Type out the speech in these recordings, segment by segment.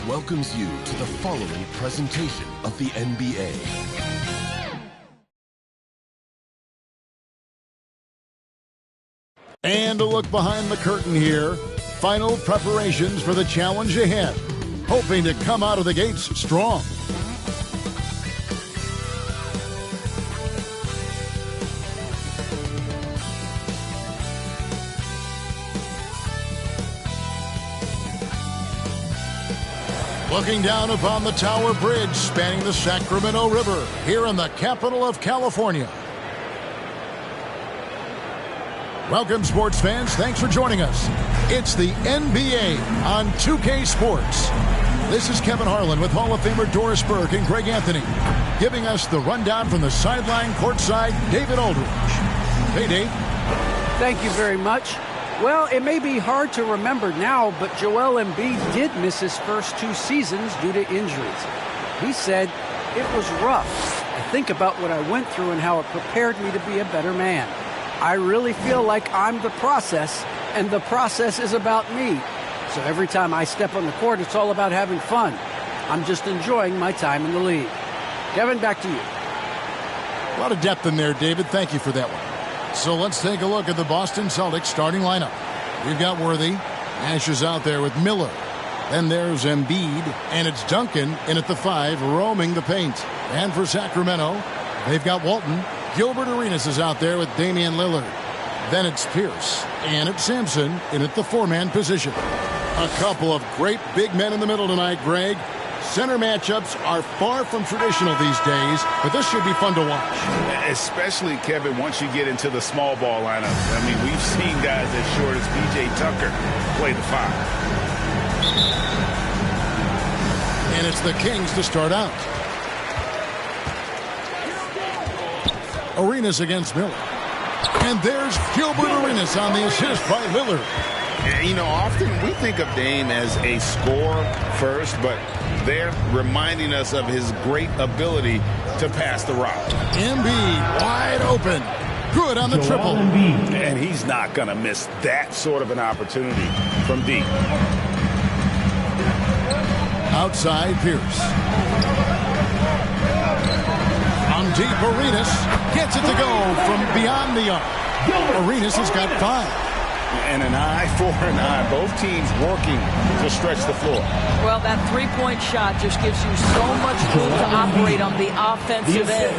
welcomes you to the following presentation of the NBA. And a look behind the curtain here. Final preparations for the challenge ahead. Hoping to come out of the gates strong. Looking down upon the Tower Bridge spanning the Sacramento River here in the capital of California. Welcome, sports fans. Thanks for joining us. It's the NBA on 2K Sports. This is Kevin Harlan with Hall of Famer Doris Burke and Greg Anthony, giving us the rundown from the sideline courtside, David Aldridge. Hey, Dave. Thank you very much. Well, it may be hard to remember now, but Joel Embiid did miss his first 2 seasons due to injuries. He said, "It was rough. I think about what I went through and how it prepared me to be a better man. I really feel like I'm the process, and the process is about me. So every time I step on the court, it's all about having fun. I'm just enjoying my time in the league." Kevin, back to you. A lot of depth in there, David. Thank you for that one. So let's take a look at the Boston Celtics starting lineup. We've got Worthy. Nash is out there with Miller. Then there's Embiid, and it's Duncan in at the 5, roaming the paint. And for Sacramento, they've got Walton. Gilbert Arenas is out there with Damian Lillard. Then it's Pierce, and it's Sampson in at the 4-man position. A couple of great big men in the middle tonight, Greg. Center matchups are far from traditional these days, but this should be fun to watch. Especially, Kevin, once you get into the small ball lineup. I mean, we've seen guys as short as P.J. Tucker play the 5. And it's the Kings to start out. Arenas against Miller. And there's Gilbert Arenas on the assist by Lillard. You know, often we think of Dame as a scorer first, but they're reminding us of his great ability to pass the rock. Embiid wide open. Good on the triple. And he's not going to miss that sort of an opportunity from deep. Outside Pierce. On deep, Arenas gets it to go from beyond the arc. Arenas has got 5. And an eye for an eye. Both teams working to stretch the floor. Well, that three-point shot just gives you so much room to operate on the offensive end.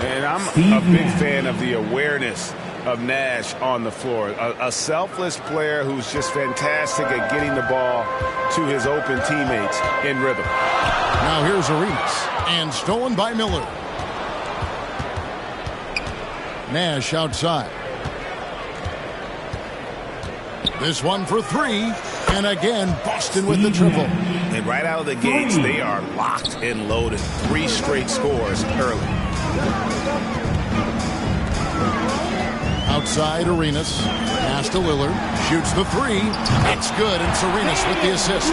And I'm a big fan of the awareness of Nash on the floor. A selfless player who's just fantastic at getting the ball to his open teammates in rhythm. Now here's Arenas. And stolen by Miller. Nash outside. This one for 3, and again, Boston with the triple. And right out of the gates, they are locked and loaded. 3 straight scores early. Outside, Arenas. Pass to Lillard. Shoots the 3. It's good, and it's Arenas with the assist.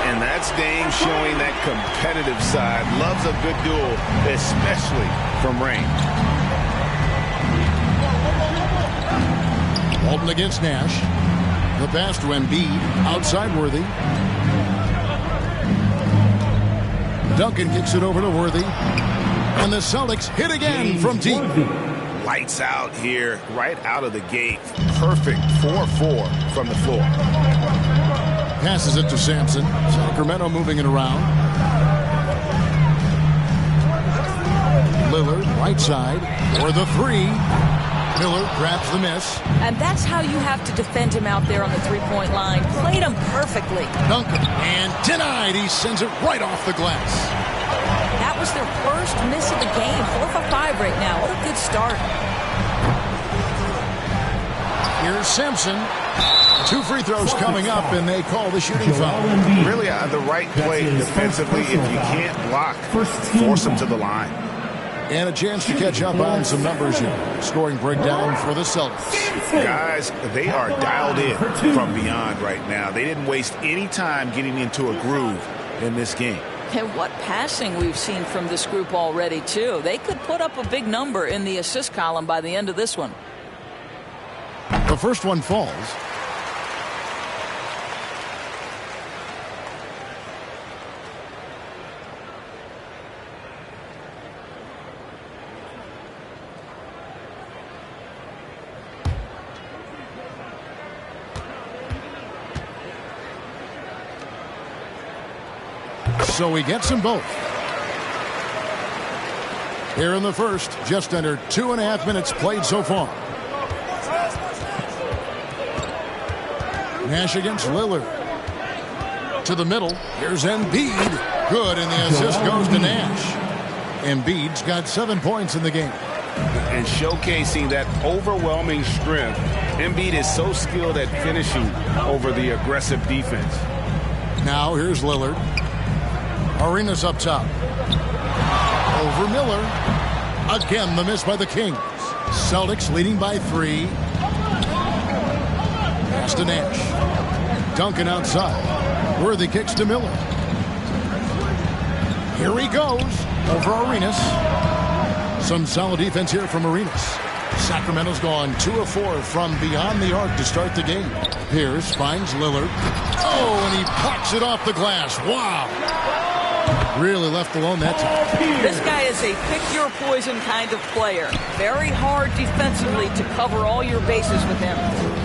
And that's Dame showing that competitive side. Loves a good duel, especially from range. Walton against Nash. The pass to Embiid. Outside Worthy. Duncan kicks it over to Worthy. And the Celtics hit again from deep. Lights out here, right out of the gate. Perfect 4-4 from the floor. Passes it to Sampson. Sacramento moving it around. Lillard, right side, for the 3. Miller grabs the miss. And that's how you have to defend him out there on the three-point line. Played him perfectly. Duncan, and denied. He sends it right off the glass. That was their first miss of the game. 4 for 5 right now. What a good start. Here's Simpson. 2 free throws coming up, and they call the shooting foul. Really the right play defensively. If you can't block, force them to the line. And a chance to catch up on some numbers here. Scoring breakdown for the Celtics. Guys, they are dialed in from beyond right now. They didn't waste any time getting into a groove in this game. And what passing we've seen from this group already, too. They could put up a big number in the assist column by the end of this one. The first one falls. So he gets them both. Here in the first, just under 2.5 minutes played so far. Nash against Lillard. To the middle. Here's Embiid. Good, and the assist goes to Nash. Embiid's got 7 points in the game. And showcasing that overwhelming strength. Embiid is so skilled at finishing over the aggressive defense. Now here's Lillard. Arenas up top. Over Miller. Again, the miss by the Kings. Celtics leading by 3. Pass to Nash. Duncan outside. Worthy kicks to Miller. Here he goes. Over Arenas. Some solid defense here from Arenas. Sacramento's gone 2 of 4 from beyond the arc to start the game. Pierce finds Lillard. Oh, and he plucks it off the glass. Wow. Really left alone that time. This guy is a pick-your-poison kind of player. Very hard defensively to cover all your bases with him.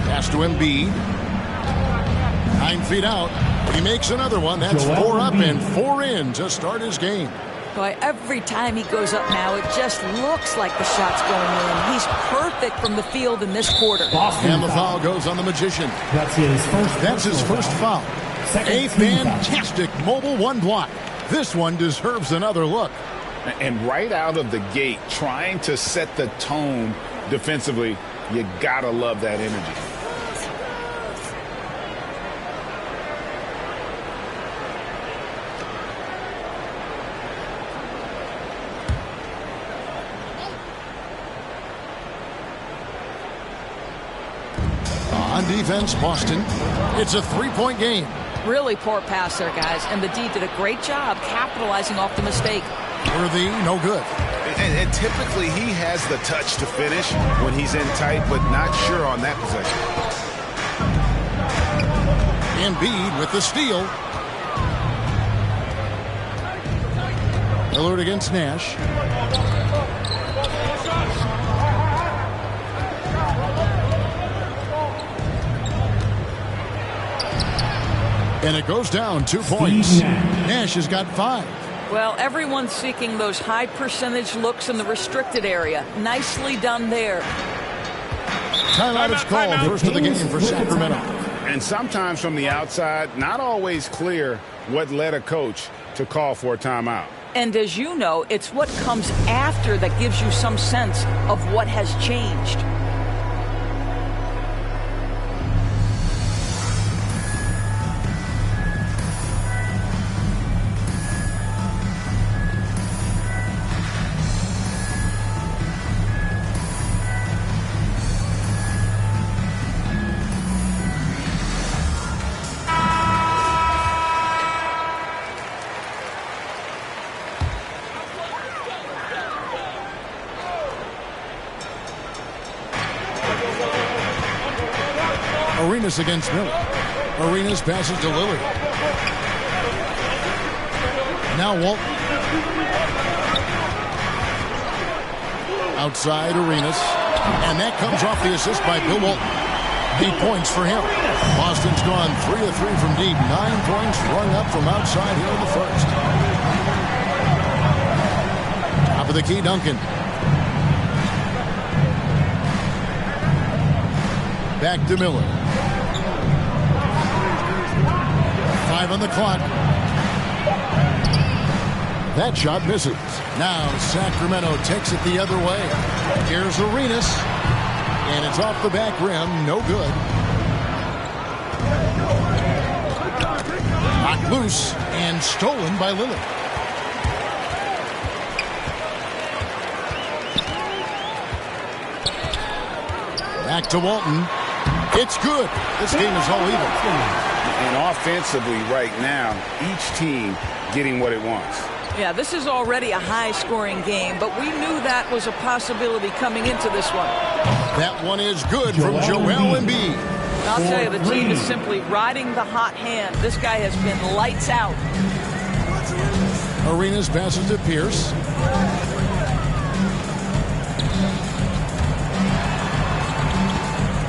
Pass to Embiid. 9 feet out. He makes another one. That's 4 up and 4 in to start his game. Boy, every time he goes up now, it just looks like the shot's going in. He's perfect from the field in this quarter. And the foul goes on the Magician. That's his first foul. A fantastic mobile 1 block. This one deserves another look. And right out of the gate, trying to set the tone defensively, you gotta love that energy. On defense, Boston. It's a 3-point game. Really poor pass there, guys. And the D did a great job capitalizing off the mistake. Worthy, no good. And typically he has the touch to finish when he's in tight, but not sure on that possession. Embiid with the steal. Lillard against Nash. And it goes down 2 points. Nash has got 5. Well, everyone's seeking those high percentage looks in the restricted area. Nicely done there. Timeout is called. First of the game for Sacramento. And sometimes from the outside, not always clear what led a coach to call for a timeout. And as you know, it's what comes after that gives you some sense of what has changed. Arenas against Miller. Arenas passes to Lillard. Now Walton. Outside Arenas. And that comes off the assist by Bill Walton. 8 points for him. Boston's gone 3 of 3 from deep. 9 points rung up from outside here in the first. Top of the key, Duncan. Back to Miller. 5 on the clock. That shot misses. Now Sacramento takes it the other way. Here's Arenas. And it's off the back rim. No good. Knocked loose and stolen by Lillard. Back to Walton. It's good. This game is all even. And offensively right now, each team getting what it wants. Yeah, this is already a high-scoring game, but we knew that was a possibility coming into this one. That one is good from Joel Embiid. I'll tell you, the team is simply riding the hot hand. This guy has been lights out. Arenas passes to Pierce.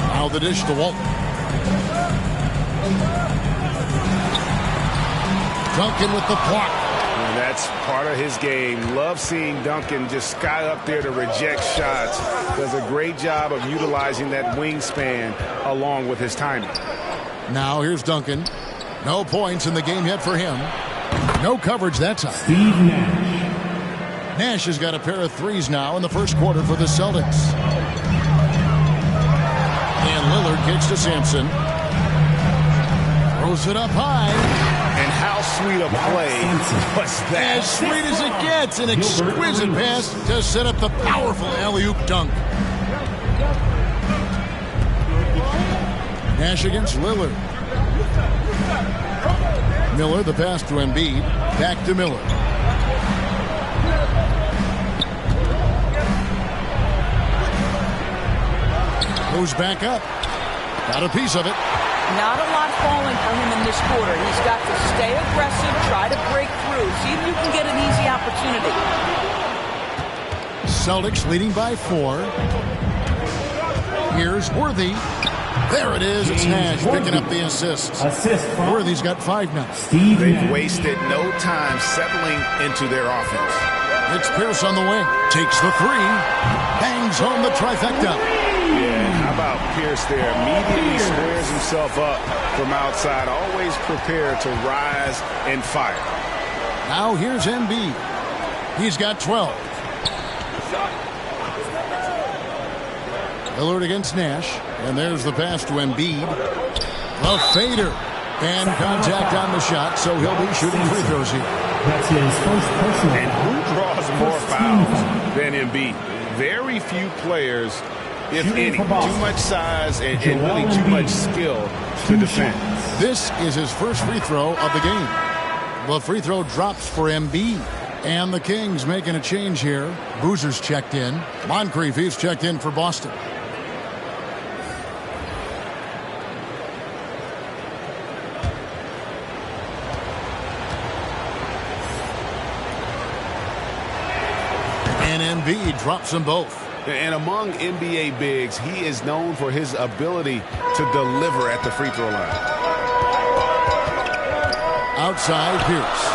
Now the dish to Walton. Duncan with the block. And that's part of his game. Love seeing Duncan just sky up there to reject shots. Does a great job of utilizing that wingspan along with his timing. Now here's Duncan. No points in the game yet for him. No coverage that time. Steve Nash. Nash has got a pair of threes now in the first quarter for the Celtics. And Lillard kicks to Sampson. Throws it up high. And how sweet a play was that? As sweet as it gets. An exquisite pass to set up the powerful alley-oop dunk. Nash against Lillard. Miller, the pass to Embiid. Back to Miller. Moves back up. Got a piece of it. Not a lot falling for him in this quarter. He's got to stay aggressive, try to break through, see if you can get an easy opportunity. Celtics leading by 4. Here's Worthy. There it is. It's Nash picking up the assists. Worthy's got 5 now. They've wasted no time settling into their offense. It's Pierce on the wing. Takes the 3. Bangs home the trifecta. Yeah, how about Pierce there? Immediately squares himself up from outside. Always prepared to rise and fire. Now here's Embiid. He's got 12. Lillard against Nash. And there's the pass to Embiid. A fader. And contact on the shot, so he'll be shooting free throws here. That's his first personal. And who draws more fouls than Embiid? Very few players, if any. Too much size and really too much skill to defend. This is his first free throw of the game. The free throw drops for Embiid. And the Kings making a change here. Boozer's checked in. Moncrief, he's checked in for Boston. And Embiid drops them both. And among NBA bigs, he is known for his ability to deliver at the free throw line. Outside Pierce.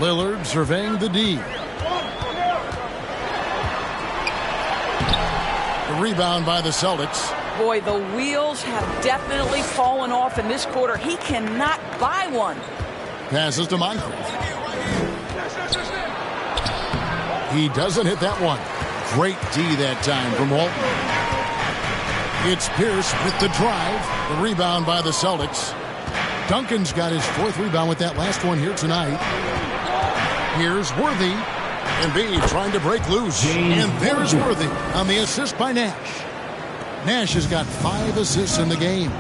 Lillard surveying the D. The rebound by the Celtics. Boy, the wheels have definitely fallen off in this quarter. He cannot buy one. Passes to Moncrief. He doesn't hit that one. Great D that time from Walton. It's Pierce with the drive. The rebound by the Celtics. Duncan's got his 4th rebound with that last one here tonight. Here's Worthy. Embiid trying to break loose. And there's Worthy on the assist by Nash. Nash has got 5 assists in the game.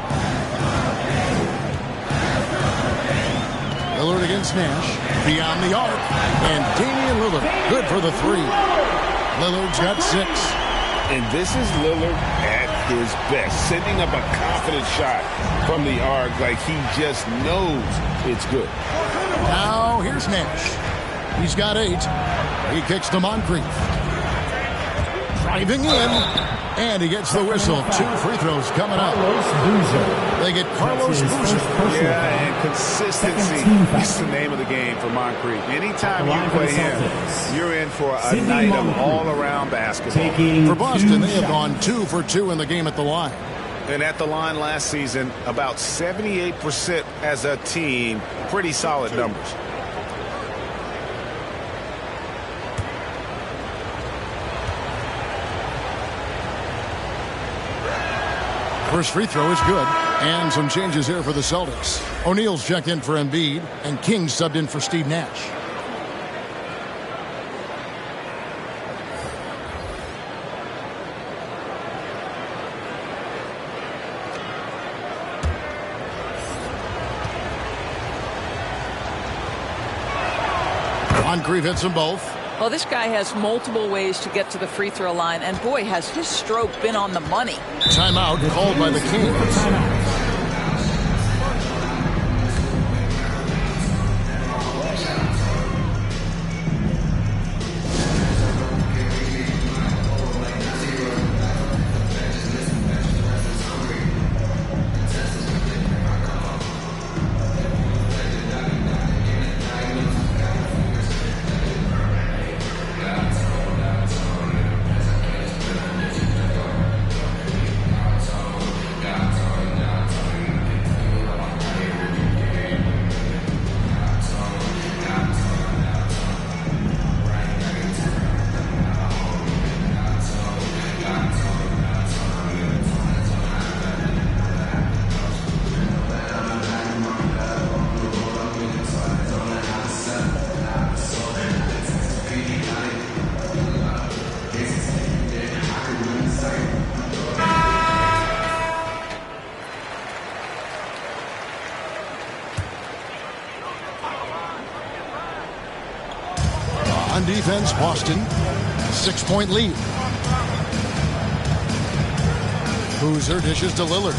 Lillard against Nash. Beyond the arc. And Damian Lillard. Good for the 3. Lillard's got 6. And this is Lillard at his best. Sending up a confident shot from the arc like he just knows it's good. Now here's Nash. He's got 8. He kicks to Moncrief. Driving in. And he gets the whistle. 2 free throws coming up. They get Carlos Boozer. Yeah, and consistency is the name of the game for Moncrief. Anytime you play him, you're in for a night of all-around basketball. For Boston, they have gone 2 for 2 in the game at the line. And at the line last season, about 78% as a team. Pretty solid numbers. First free throw is good. And some changes here for the Celtics. O'Neal's checked in for Embiid. And King subbed in for Steve Nash. Moncrief hits them both. Well, this guy has multiple ways to get to the free throw line, and boy, has his stroke been on the money. Timeout called by the Kings. On defense, Boston, 6-point lead. Boozer dishes to Lillard.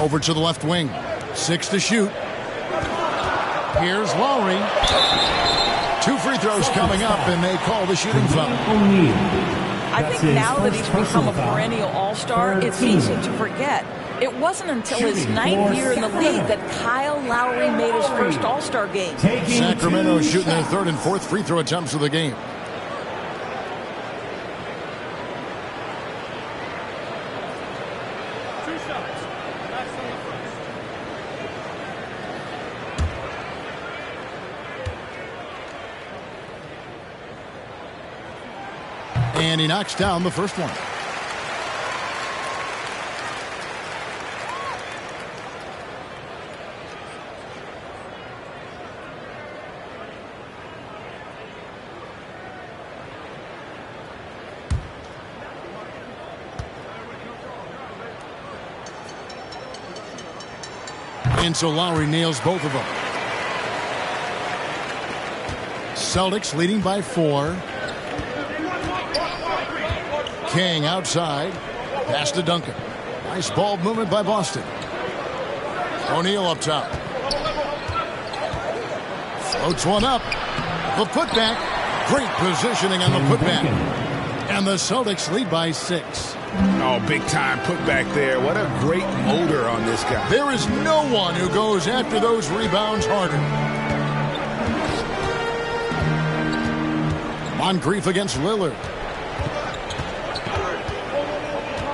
Over to the left wing. 6 to shoot. Here's Lowry. 2 free throws coming up, and they call the shooting foul. I think now that he's become a perennial all-star, it's easy to forget. It wasn't until his 9th year in the league that Kyle Lowry made his first all-star game. Sacramento shooting their 3rd and 4th free throw attempts of the game. And he knocks down the first one. And so Lowry nails both of them. Celtics leading by 4. King outside. Pass to Duncan. Nice ball movement by Boston. O'Neal up top. Floats one up. The putback. Great positioning on the putback. And the Celtics lead by 6. Oh, big time putback there. What a great motor on this guy. There is no one who goes after those rebounds harder. Moncrief against Lillard.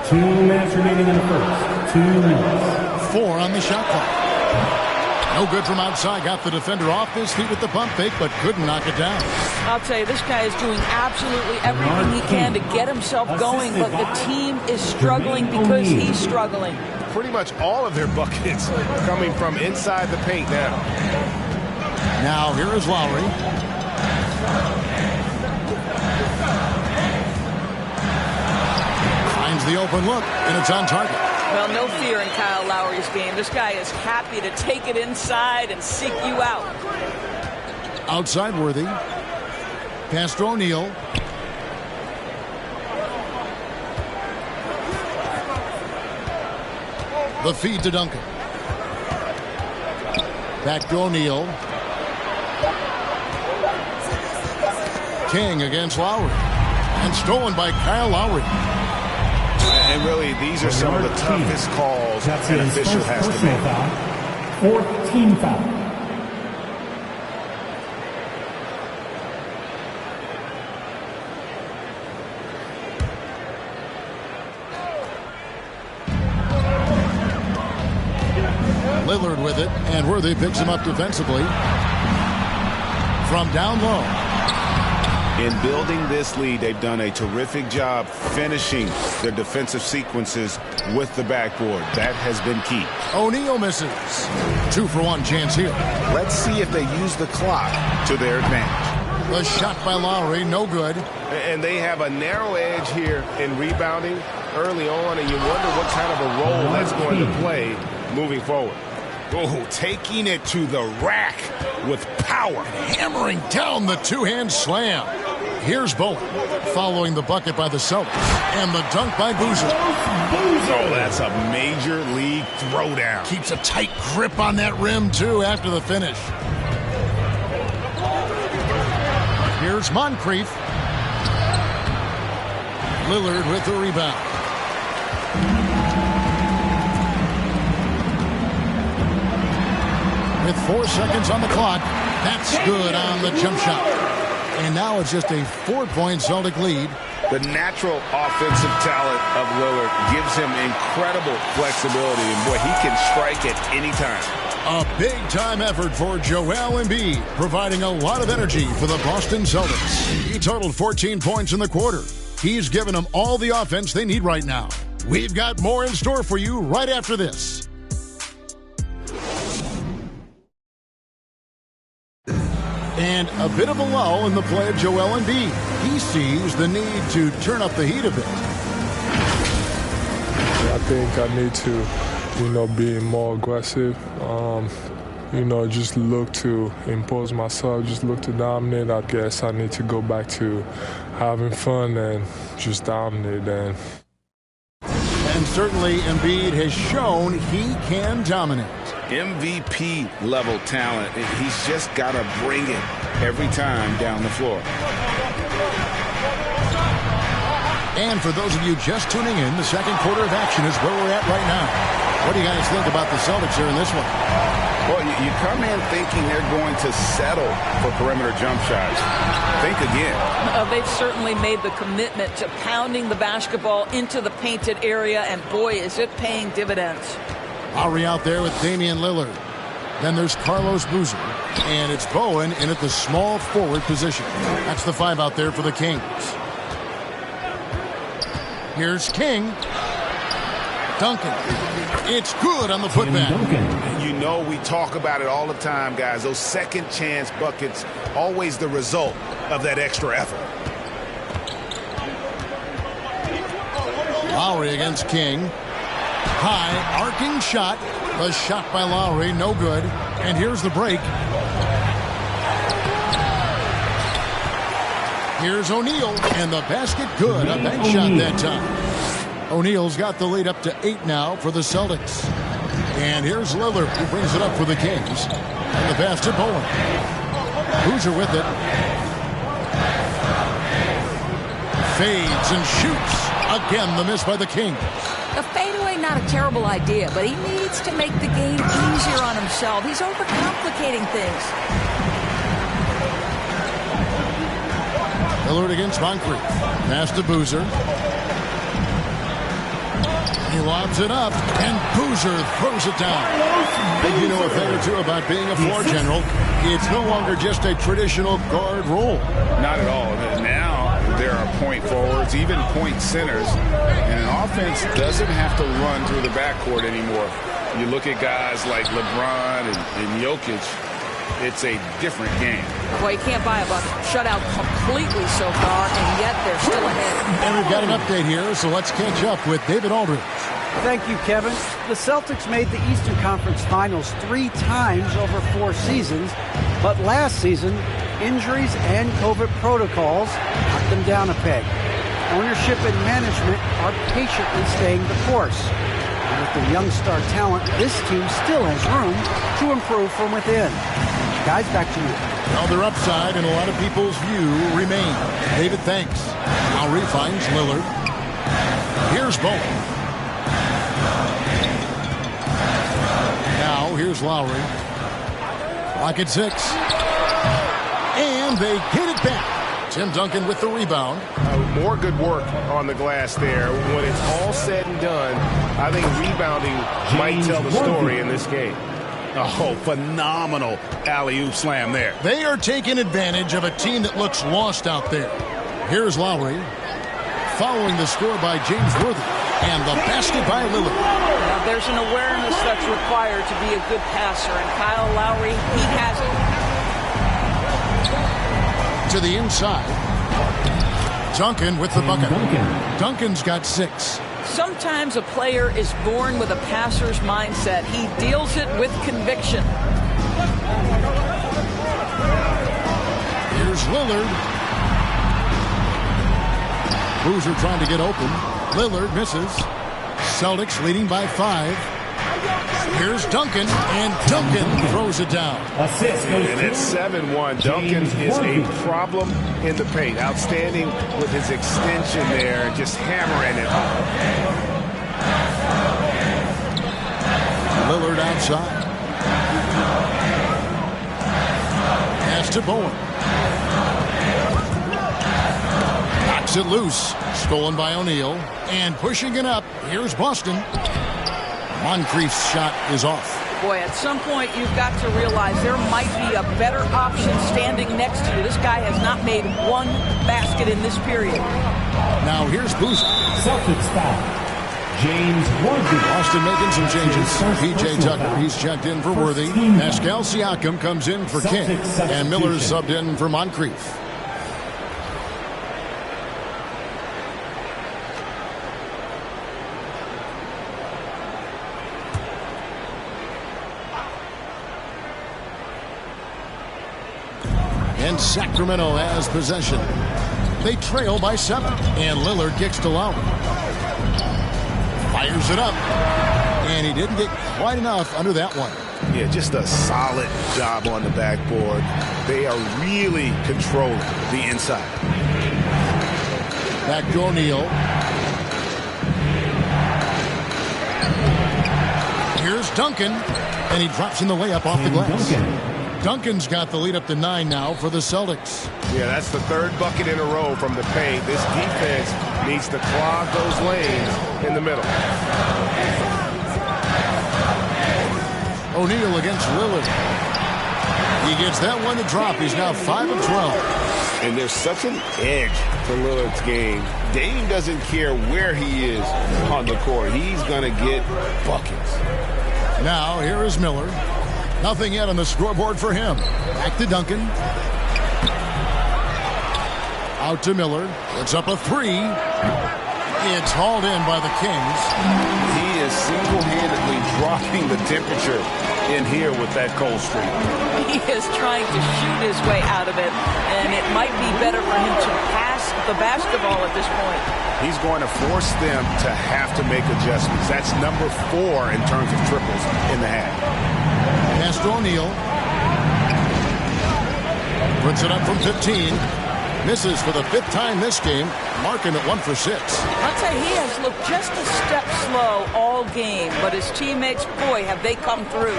2 minutes remaining in the first. 2 minutes. 4 on the shot clock. No good from outside. Got the defender off his feet with the pump fake, but couldn't knock it down. I'll tell you, this guy is doing absolutely everything he can to get himself going, but the team is struggling because he's struggling. Pretty much all of their buckets coming from inside the paint now. Now here is Lowry. Finds the open look, and it's on target. Well, no fear in Kyle Lowry's game. This guy is happy to take it inside and seek you out. Outside Worthy. Pass to O'Neal. The feed to Duncan. Back to O'Neal. King against Lowry. And stolen by Kyle Lowry. And really, these are some of the toughest calls an official has to make. 4th team foul. Lillard with it, and Worthy picks him up defensively. From down low. In building this lead, they've done a terrific job finishing their defensive sequences with the backboard. That has been key. O'Neal misses. 2-for-1 chance here. Let's see if they use the clock to their advantage. The shot by Lowry, no good. And they have a narrow edge here in rebounding early on, and you wonder what kind of a role that's going to play moving forward. Oh, taking it to the rack with power. Hammering down the two-hand slam. Here's Bowen following the bucket by the Celtics. And the dunk by Boozer. Oh, that's a major league throwdown. Keeps a tight grip on that rim, too, after the finish. Here's Moncrief. Lillard with the rebound. With 4 seconds on the clock, that's good on the jump shot. And now it's just a 4-point Celtic lead. The natural offensive talent of Lillard gives him incredible flexibility, and boy, he can strike at any time. A big-time effort for Joel Embiid, providing a lot of energy for the Boston Celtics. He totaled 14 points in the quarter. He's given them all the offense they need right now. We've got more in store for you right after this. And a bit of a lull in the play of Joel Embiid. He sees the need to turn up the heat a bit. I think I need to, be more aggressive. just look to impose myself, just look to dominate. I guess I need to go back to having fun and just dominate. And certainly Embiid has shown he can dominate. MVP level talent. He's just got to bring it every time down the floor. And for those of you just tuning in, the second quarter of action is where we're at right now. What do you guys think about the Celtics here in this one? Well, you come in thinking they're going to settle for perimeter jump shots. Think again. They've certainly made the commitment to pounding the basketball into the painted area, and boy, is it paying dividends. Lowry out there with Damian Lillard. Then there's Carlos Boozer. And it's Bowen in at the small forward position. That's the 5 out there for the Kings. Here's King. Duncan. It's good on the putback. You know we talk about it all the time, guys. Those second chance buckets, always the result of that extra effort. Lowry against King. High, arcing shot. The shot by Lowry, no good. And here's the break. Here's O'Neal, and the basket good. A bank shot that time. O'Neal's got the lead up to 8 now for the Celtics. And here's Lillard, who brings it up for the Kings. And the pass to Bowen. Boozer with it. Fades and shoots. Again, the miss by the Kings. The fadeaway, not a terrible idea, but he needs to make the game easier on himself. He's overcomplicating things. Lillard against Moncrief. Pass to Boozer. He lobs it up, and Boozer throws it down. Think you know a thing or two about being a floor general. It's no longer just a traditional guard role. Not at all. Now there are point forwards, even point centers, and an offense doesn't have to run through the backcourt anymore. You look at guys like LeBron and Jokic, it's a different game. Boy, you can't buy a bucket. Shut out completely so far, and yet they're still ahead. And we've got an update here, so let's catch up with David Aldridge. Thank you, Kevin. The Celtics made the Eastern Conference Finals 3 times over 4 seasons, but last season, injuries and COVID protocols knocked them down a peg. Ownership and management are patiently staying the course. And with the young star talent, this team still has room to improve from within. Guys, back to you. Well, their upside in a lot of people's view remain. David, thanks. Lowry finds Lillard. Here's Bowen. Now, here's Lowry. Clock at 6. And they get it back. Tim Duncan with the rebound. More good work on the glass there. When it's all said and done, I think rebounding might tell the story in this game. Oh, phenomenal alley-oop slam there. They are taking advantage of a team that looks lost out there. Here's Lowry. Following the score by James Worthy. And the basket by Lillard. Now, there's an awareness that's required to be a good passer, and Kyle Lowry, he has it. To the inside. Duncan with the bucket. Duncan's got 6. Sometimes a player is born with a passer's mindset. He deals it with conviction. Here's Lillard. Boozer trying to get open. Lillard misses. Celtics leading by 5. Here's Duncan, and Duncan throws it down. And it's 7-1. Duncan is a problem in the paint. Outstanding with his extension there, just hammering it home. Lillard outside. Pass to Bowen. Knocks it loose. Stolen by O'Neal. And pushing it up, here's Boston. Moncrief's shot is off. Boy, at some point you've got to realize there might be a better option standing next to you. This guy has not made one basket in this period. Now here's Boozer. Celtics foul. James Worthy. Boston making some changes. P.J. Tucker, he's checked in for Worthy. Pascal Siakam comes in for King. And Miller's subbed in for Moncrief. And Sacramento has possession. They trail by 7. And Lillard kicks to Lowry. Fires it up. And he didn't get quite enough under that one. Yeah, just a solid job on the backboard. They are really controlling the inside. Back to O'Neal. Here's Duncan. And he drops in the layup off the glass. Duncan's got the lead up to 9 now for the Celtics. Yeah, that's the 3rd bucket in a row from the paint. This defense needs to clog those lanes in the middle. O'Neal against Lillard. He gets that one to drop. He's now 5 of 12. And there's such an edge to Lillard's game. Dame doesn't care where he is on the court. He's going to get buckets. Now, here is Miller. Nothing yet on the scoreboard for him. Back to Duncan. Out to Miller. It's up a 3. It's hauled in by the Kings. He is single-handedly dropping the temperature in here with that cold streak. He is trying to shoot his way out of it, and it might be better for him to pass the basketball at this point. He's going to force them to have to make adjustments. That's number 4 in terms of triples in the half. Pass to O'Neal. Puts it up from 15. Misses for the 5th time this game, marking it 1 for 6. I'll tell you, he has looked just a step slow all game, but his teammates, boy, have they come through.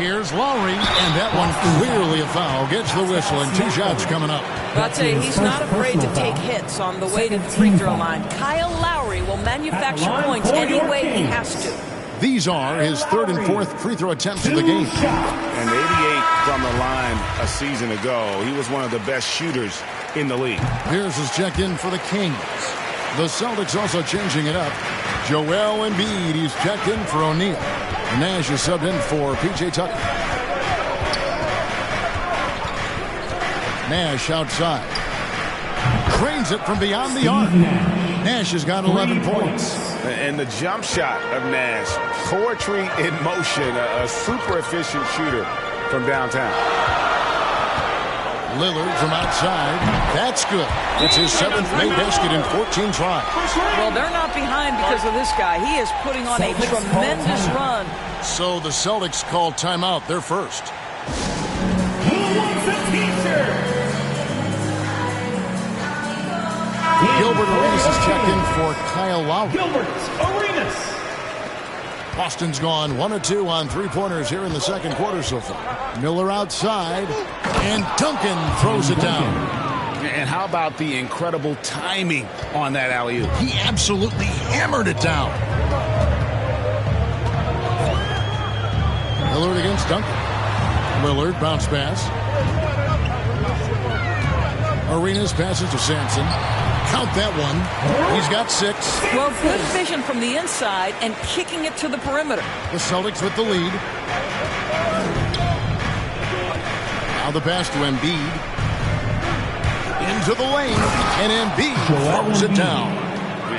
Here's Lowry, and that one clearly a foul. Gets the whistle, and 2 shots coming up. I'll tell you, he's not afraid to take hits on the way to the free throw line. Kyle Lowry will manufacture points any way he has to. These are his 3rd and 4th free throw attempts of the game. And 88 from the line a season ago. He was one of the best shooters in the league. Here's his check-in for the Kings. The Celtics also changing it up. Joel Embiid, he's checked in for O'Neal. Nash is subbed in for P.J. Tucker. Nash outside. Cranes it from beyond the arc. Nash has got 11 points. And the jump shot of Nash, poetry in motion, a super efficient shooter from downtown. Lillard from outside. That's good. It's his 7th made basket in 14 tries. Well, they're not behind because of this guy. He is putting on a tremendous run. So the Celtics call timeout. They're first. Who wants a t-shirt? Gilbert Arenas is checked in for Kyle Lowry. Gilbert Arenas. Boston's gone 1 of 2 on 3-pointers here in the 2nd quarter so far. Miller outside, and Duncan throws it down. And how about the incredible timing on that alley-oop? He absolutely hammered it down. Lillard against Duncan. Lillard bounce pass. Arenas passes to Sampson. Count that one. He's got 6. Well, good vision from the inside and kicking it to the perimeter. The Celtics with the lead. Now the pass to Embiid. Into the lane. And Embiid throws it down.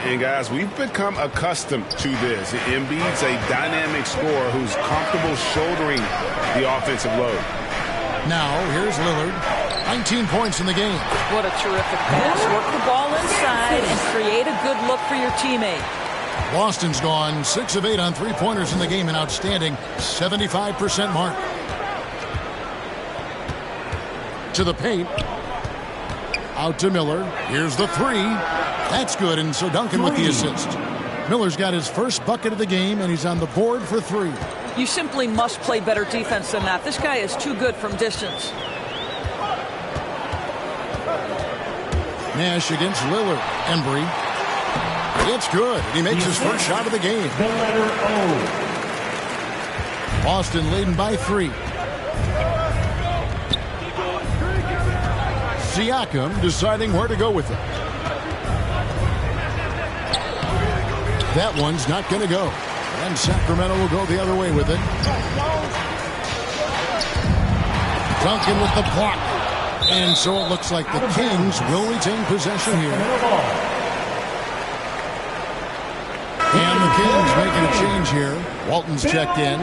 And guys, we've become accustomed to this. Embiid's a dynamic scorer who's comfortable shouldering the offensive load. Now here's Lillard. 19 points in the game. What a terrific pass. Work the ball inside and create a good look for your teammate. Boston's gone 6 of 8 on 3-pointers in the game, an outstanding 75% mark. To the paint. Out to Miller. Here's the 3. That's good, and so Duncan with the assist. Miller's got his first bucket of the game, and he's on the board for 3. You simply must play better defense than that. This guy is too good from distance. Nash against Lillard. Embry. It's good. He makes his first shot of the game. The letter O. Boston leading by 3. Siakam deciding where to go with it. That one's not going to go. And Sacramento will go the other way with it. Duncan with the block. And so it looks like the Kings will retain possession here. And the Kings making a change here. Walton's checked in.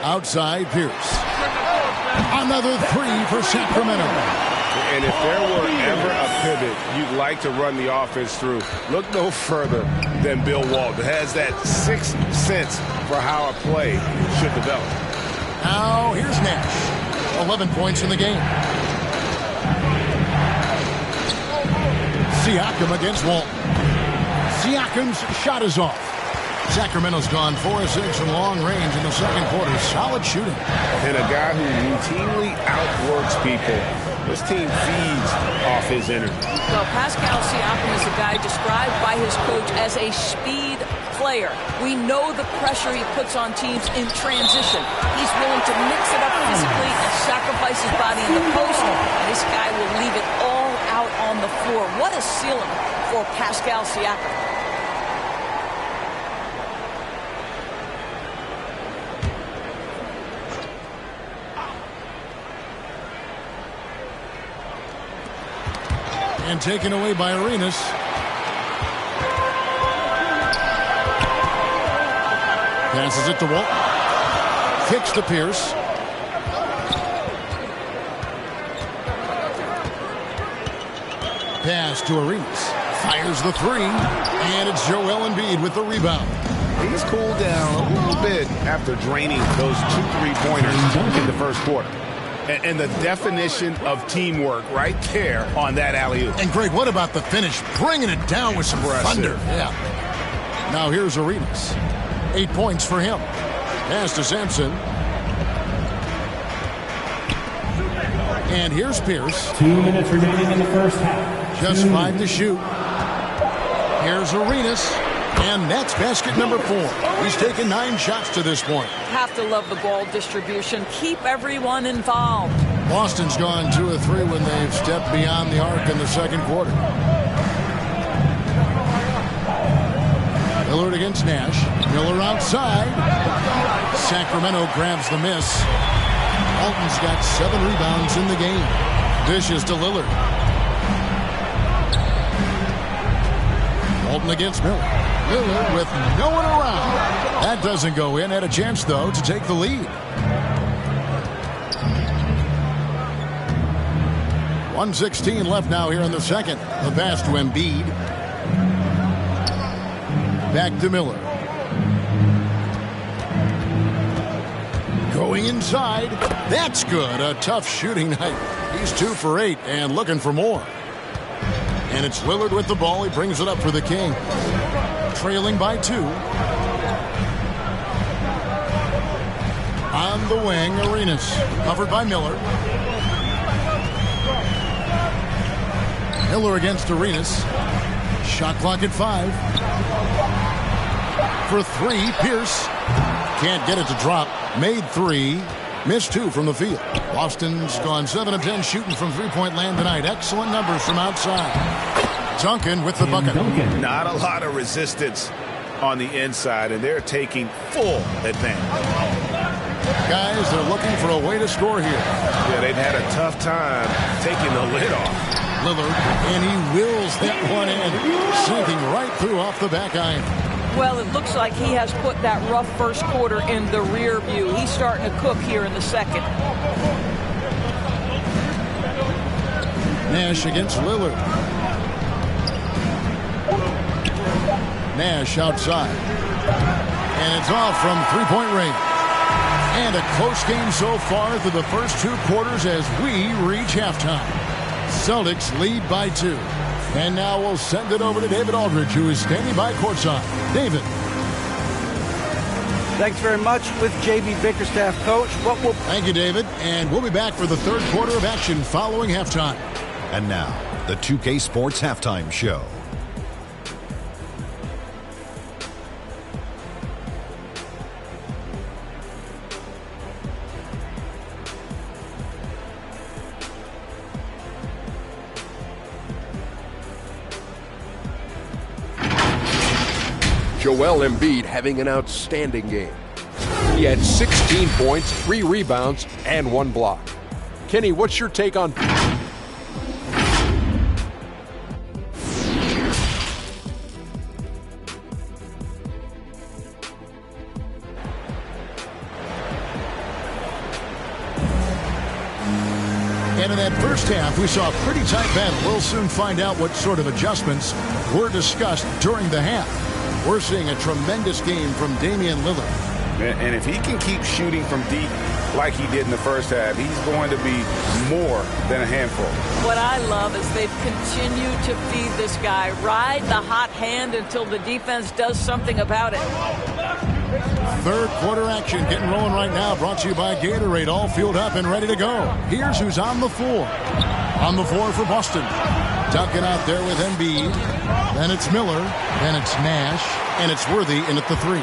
Outside Pierce. Another three for Sacramento. And if there were ever a pivot you'd like to run the offense through, look no further than Bill Walton. Has that sixth sense for how a play should develop. Now here's Nash. 11 points in the game. Siakam against Walton. Siakam's shot is off. Sacramento's gone 4 of 6 from long range in the second quarter. Solid shooting. And a guy who routinely outworks people. This team feeds off his energy. Well, Pascal Siakam is a guy described by his coach as a speed player. We know the pressure he puts on teams in transition. He's willing to mix it up physically and sacrifice his body in the post. This guy will leave it all out on the floor. What a ceiling for Pascal Siakam. And taken away by Arenas. Passes it to Walton. Kicks to Pierce. Pass to Arenas. Fires the three. And it's Joel Embiid with the rebound. He's cooled down a little bit after draining those 2 3-pointers in the first quarter. And the definition of teamwork right there on that alley-oop. And great, what about the finish? Bringing it down with some thunder. Yeah. Now here's Arenas. 8 points for him. Pass to Sampson. And here's Pierce. 2 minutes remaining in the first half. Just 5 to shoot. Here's Arenas. And that's basket number 4. He's taken 9 shots to this point. Have to love the ball distribution. Keep everyone involved. Boston's gone 2 of 3 when they've stepped beyond the arc in the second quarter. Lillard against Nash. Miller outside. Sacramento grabs the miss. Walton's got 7 rebounds in the game. Dishes to Lillard. Walton against Miller. Lillard with no one around. That doesn't go in. Had a chance, though, to take the lead. 1:16 left now here in the second. The pass to Embiid. Back to Miller. Going inside. That's good. A tough shooting night. He's 2 for 8 and looking for more. And it's Lillard with the ball. He brings it up for the King. Trailing by 2. On the wing, Arenas. Covered by Miller. Miller against Arenas. Shot clock at 5. For 3, Pierce. Can't get it to drop. Made 3. Missed 2 from the field. Boston's gone 7 of 10 shooting from three-point land tonight. Excellent numbers from outside. Duncan with the bucket. Not a lot of resistance on the inside, and they're taking full advantage. Guys, they're looking for a way to score here. Yeah, they've had a tough time taking the lid off. Lillard, and he wills that one in, sinking right through off the back iron. Well, it looks like he has put that rough first quarter in the rear view. He's starting to cook here in the second. Nash against Lillard. Nash outside. And it's off from three-point range. And a close game so far through the first 2 quarters as we reach halftime. Celtics lead by 2. And now we'll send it over to David Aldridge, who is standing by courtside. David. Thanks very much with J.B. Bickerstaff, Coach. Thank you, David. And we'll be back for the third quarter of action following halftime. And now, the 2K Sports Halftime Show. Joel Embiid having an outstanding game. He had 16 points, 3 rebounds, and 1 block. Kenny, what's your take on... And in that first half, we saw a pretty tight battle. We'll soon find out what sort of adjustments were discussed during the half. We're seeing a tremendous game from Damian Lillard. And if he can keep shooting from deep like he did in the first half, he's going to be more than a handful. What I love is they've continued to feed this guy. Ride the hot hand until the defense does something about it. Third quarter action getting rolling right now. Brought to you by Gatorade. All fueled up and ready to go. Here's who's on the floor. On the floor for Boston. Duncan out there with Embiid. Then it's Miller. Then it's Nash. And it's Worthy in at the three.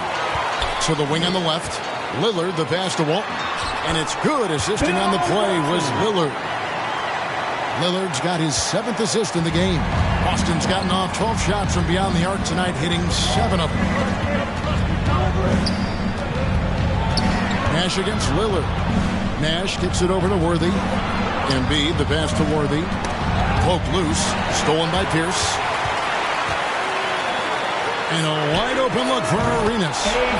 To the wing on the left. Lillard, the pass to Walton. And it's good. Assisting on the play was Lillard. Lillard's got his 7th assist in the game. Boston's gotten off 12 shots from beyond the arc tonight, hitting 7 of them. Nash against Lillard. Nash kicks it over to Worthy. Embiid, the pass to Worthy. Poked loose. Stolen by Pierce. And a wide open look for Arenas.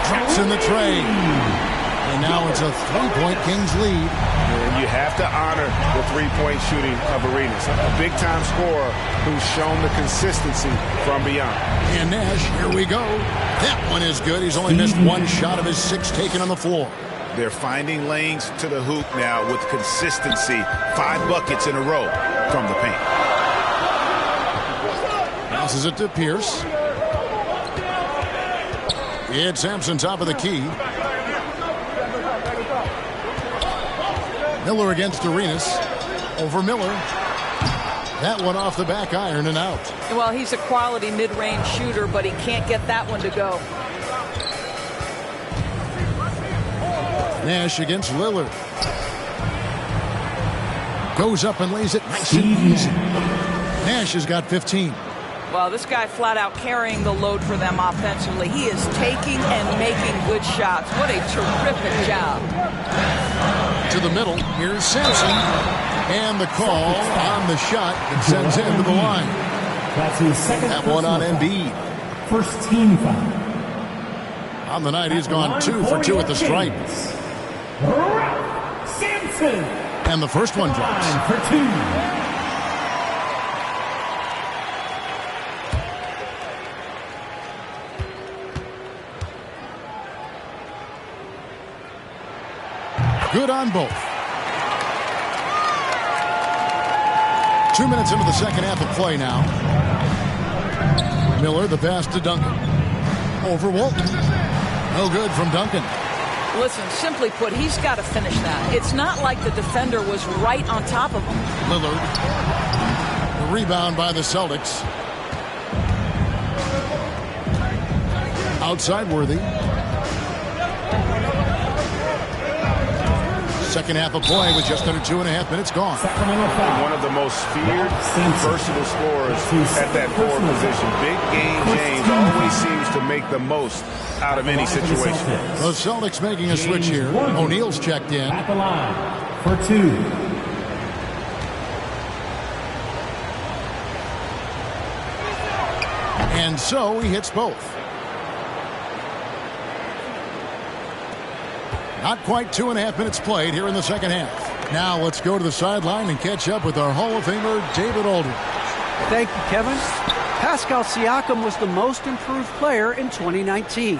Drops in the tray. And now it's a 3-point Kings lead. And you have to honor the three-point shooting of Arenas. A big-time scorer who's shown the consistency from beyond. And Nash, here we go. That one is good. He's only missed 1 shot of his 6 taken on the floor. They're finding lanes to the hoop now with consistency. 5 buckets in a row from the paint. Passes it to Pierce. Ed Sampson top of the key. Miller against Arenas. Over Miller. That one off the back iron and out. Well, he's a quality mid-range shooter, but he can't get that one to go. Nash against Lillard. Goes up and lays it nice and easy. Nash has got 15. Well, this guy flat out carrying the load for them offensively. He is taking and making good shots. What a terrific job. To the middle. Here's Sampson. And the call on the shot that sends him to the line. That's his second. That one on Embiid. First team foul. On the night, he's gone 2 for 2 at the stripe. Sampson. And the first one drops. For 2. Good on both. 2 minutes into the second half of play now. Miller, the pass to Duncan. Over Walton. No good from Duncan. Listen, simply put, he's got to finish that. It's not like the defender was right on top of him. Lillard. The rebound by the Celtics. Outside Worthy. Second half of play with just under 2.5 minutes gone. One of the most feared, versatile scorers at that forward position. Big game James always seems to make the most out of any situation. The Celtics making a switch here. O'Neal's checked in. At the line for 2. And so he hits both. Not quite 2.5 minutes played here in the second half. Now let's go to the sideline and catch up with our Hall of Famer, David Aldridge. Thank you, Kevin. Pascal Siakam was the most improved player in 2019.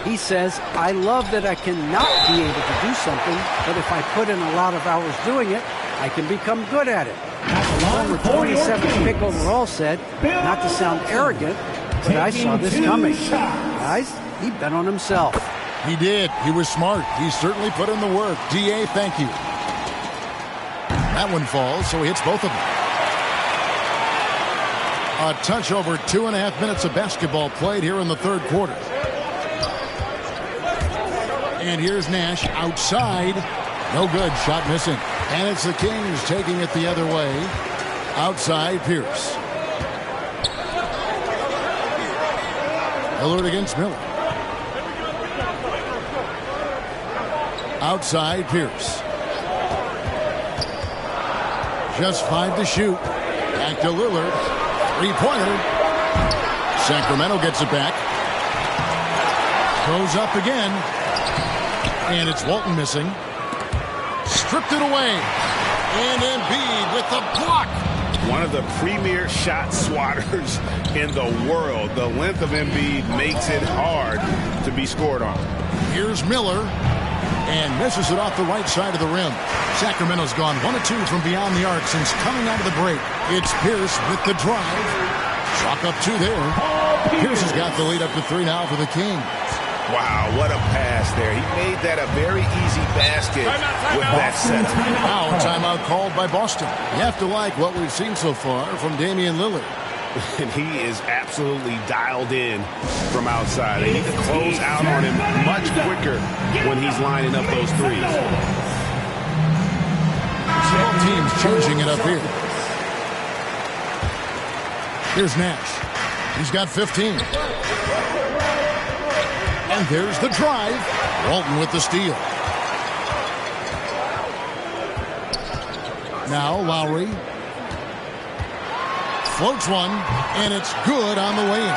He says, I love that I cannot be able to do something, but if I put in a lot of hours doing it, I can become good at it. Former 27th pick overall said, not to sound arrogant, but I saw this coming. Guys, he bet on himself. He did. He was smart. He certainly put in the work. D.A., thank you. That one falls, so he hits both of them. A touch over 2.5 minutes of basketball played here in the third quarter. And here's Nash outside. No good. Shot missing. And it's the Kings taking it the other way. Outside Pierce. Lillard against Miller. Outside Pierce. Just 5 to shoot. Back to Lillard. 3-pointer. Sacramento gets it back. Goes up again. And it's Walton missing. Stripped it away. And Embiid with the block. One of the premier shot swatters in the world. The length of Embiid makes it hard to be scored on. Here's Miller. And misses it off the right side of the rim. Sacramento's gone 1 of 2 from beyond the arc since coming out of the break. It's Pierce with the drive. Chalk up 2 there. Pierce has got the lead up to 3 now for the Kings. Wow, what a pass there. He made that a very easy basket with that setup. Now, timeout called by Boston. You have to like what we've seen so far from Damian Lillard. And he is absolutely dialed in from outside. They need to close out on him much quicker when he's lining up those threes. Both teams changing it up here. Here's Nash. He's got 15. And there's the drive. Walton with the steal. Now Lowry. Floats one, and it's good on the way in.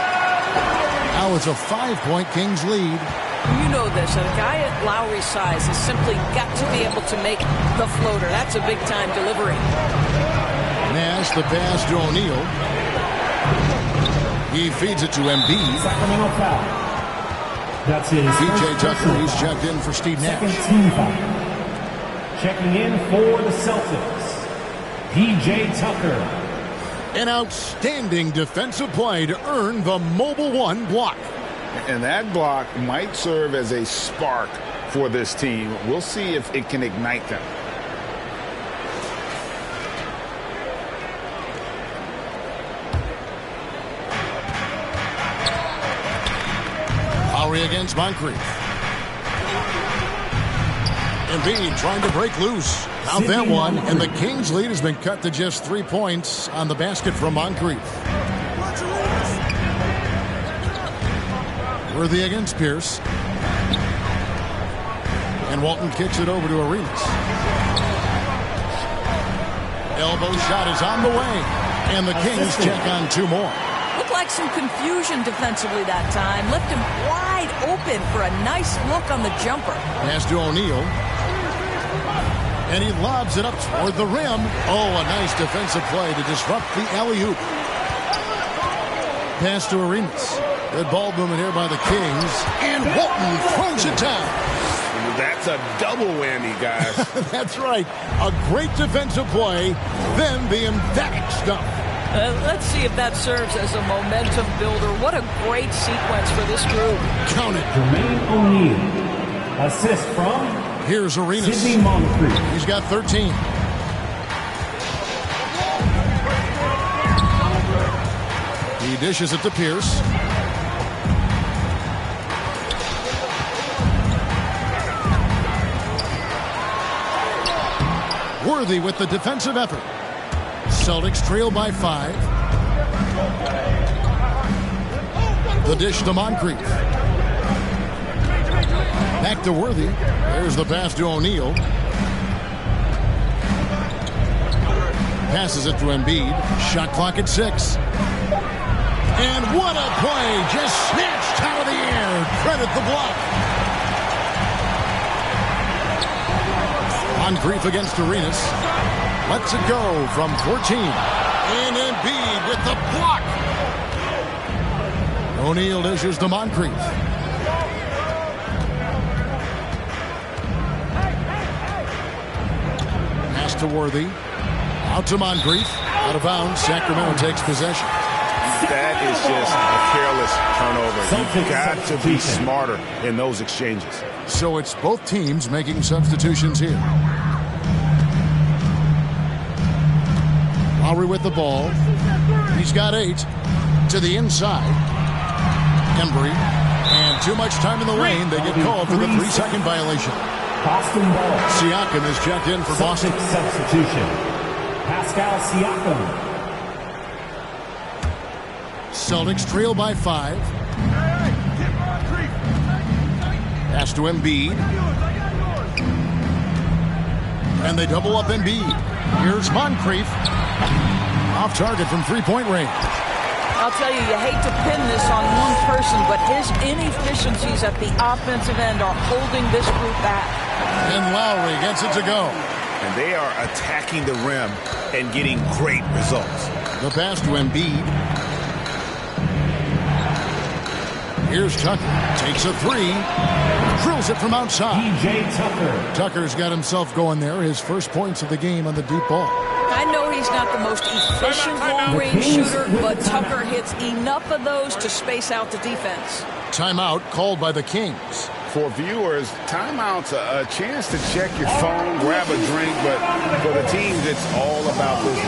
Now it's a 5-point Kings lead. You know this. A guy at Lowry's size has simply got to be able to make the floater. That's a big-time delivery. Nash, the pass to O'Neal. He feeds it to Embiid. Sacramento foul. That's his PJ Tucker, he's checked in for Steve Nash. Second team foul. Checking in for the Celtics, PJ Tucker. An outstanding defensive play to earn the Mobile One block. And that block might serve as a spark for this team. We'll see if it can ignite them. Lowry against Moncrief. Embiid trying to break loose. Out that one, and the Kings lead has been cut to just 3 points on the basket from Moncrief. Worthy against Pierce. And Walton kicks it over to Arenas. Elbow shot is on the way. And the Kings check on 2 more. Looked like some confusion defensively that time. Left him wide open for a nice look on the jumper. Pass to O'Neal. And he lobs it up toward the rim. Oh, a nice defensive play to disrupt the alley-oop. Pass to Arenas. Good ball movement here by the Kings. And Walton throws it down. That's a double whammy, guys. That's right. A great defensive play, then the emphatic stuff. Let's see if that serves as a momentum builder. What a great sequence for this group. Count it. Jermaine O'Neal. Assist from... Here's Arenas. Sidney Moncrief. He's got 13. He dishes it to Pierce. Worthy with the defensive effort. Celtics trail by 5. The dish to Moncrief. Back to Worthy. There's the pass to O'Neal. Passes it to Embiid. Shot clock at 6. And what a play. Just snatched out of the air. Credit the block. Moncrief against Arenas. Lets it go from 14. And Embiid with the block. O'Neal dishes to Moncrief. Pass to Worthy. Out to Moncrief. Out of bounds. Sacramento takes possession. That is just a careless turnover. You've got to be smarter in those exchanges. So it's both teams making substitutions here. Lowry with the ball. He's got 8 to the inside. Embry. And too much time in the lane. They get called for the 3-second violation. Boston ball. Siakam is checked in for Boston. Substitution. Pascal Siakam. Celtics trail by 5. Pass to Embiid. And they double up Embiid. Here's Moncrief. Off target from 3-point range. I'll tell you, you hate to pin this on one person, but his inefficiencies at the offensive end are holding this group back. And Lowry gets it to go. and they are attacking the rim and getting great results. The pass to Embiid. Here's Tucker. Takes a three. Drills it from outside. PJ Tucker. Tucker's got himself going there. His first points of the game on the deep ball. I know he's not the most efficient long-range shooter, but Tucker hits enough of those to space out the defense. Timeout called by the Kings. For viewers, timeout's a chance to check your phone, grab a drink, but for the teams, it's all about business.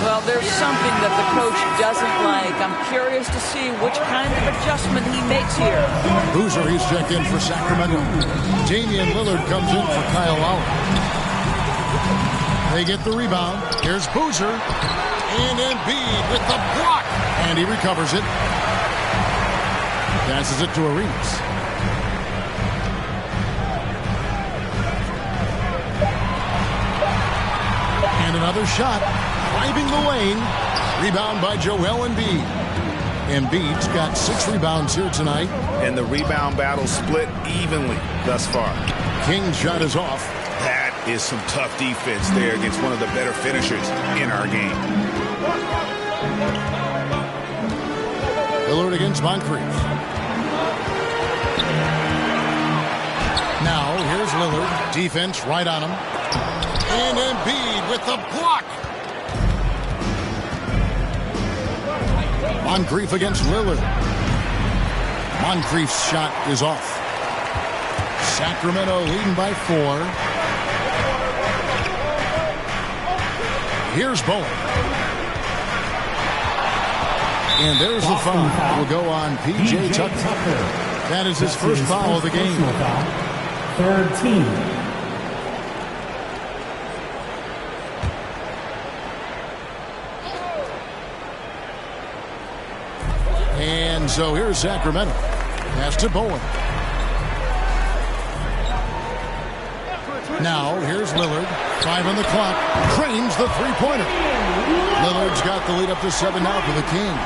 Well, there's something that the coach doesn't like. I'm curious to see which kind of adjustment he makes here. Boozer, he's checked in for Sacramento. Damian Lillard comes in for Kyle Lowry. They get the rebound. Here's Boozer. And Embiid with the block. And he recovers it. Passes it to Arenas. And another shot. Driving the lane. Rebound by Joel Embiid. Embiid's got 6 rebounds here tonight. And the rebound battle split evenly thus far. King's shot is off. That is some tough defense there against one of the better finishers in our game. Lillard against Moncrief. Now, here's Lillard. Defense right on him. And Embiid with the block. Moncrief against Lillard. Moncrief's shot is off. Sacramento leading by 4. Here's Bowen. And there's the foul. Will go on P.J. Tucker. That is his first foul of the game. Third team. And so here's Sacramento. Pass to Bowen. Now here's Lillard. 5 on the clock. Cranes the three-pointer. Lillard's got the lead up to 7 now for the Kings.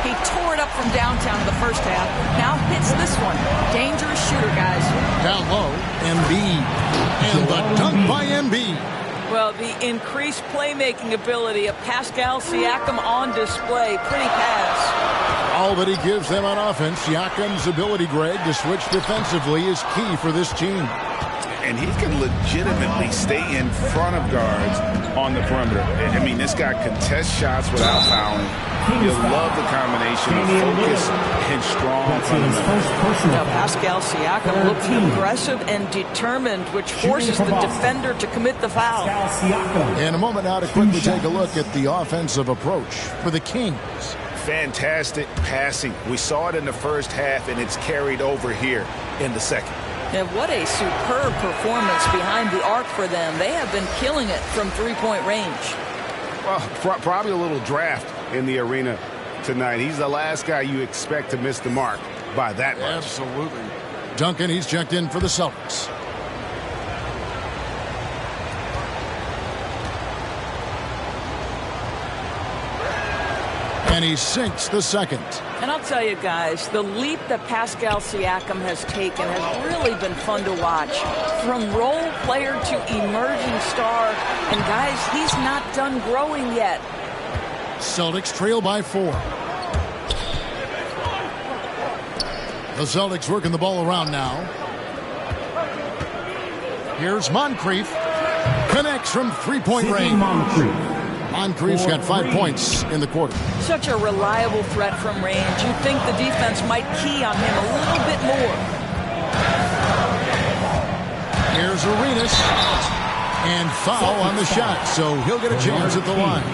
He tore it up from downtown in the first half. Now hits this one. Dangerous shooter, guys. Down low, Embiid. And the dunk by Embiid. Well, the increased playmaking ability of Pascal Siakam on display. Pretty pass. All that he gives them on offense, Siakam's ability, Greg, to switch defensively is key for this team. And he can legitimately stay in front of guards on the perimeter. I mean, this guy contests shots without fouling. You'll love the combination of focus and strong fundamentals. Now, Pascal Siakam looking aggressive and determined, which forces the defender to commit the foul. In a moment now to quickly take a look at the offensive approach for the Kings. Fantastic passing. We saw it in the first half, and it's carried over here in the second. And what a superb performance behind the arc for them. They have been killing it from three-point range. Well, probably a little draft in the arena tonight. He's the last guy you expect to miss the mark by that much. Absolutely. Duncan, he's checked in for the Celtics. And he sinks the second. And I'll tell you guys, the leap that Pascal Siakam has taken has really been fun to watch. From role player to emerging star. And guys, he's not done growing yet. Celtics trail by 4. The Celtics working the ball around now. Here's Moncrief. Connects from three-point range. Moncrief's got 5 points in the quarter. Such a reliable threat from range. You'd think the defense might key on him a little bit more. Here's Arenas. And foul on the shot, so he'll get a chance at the line.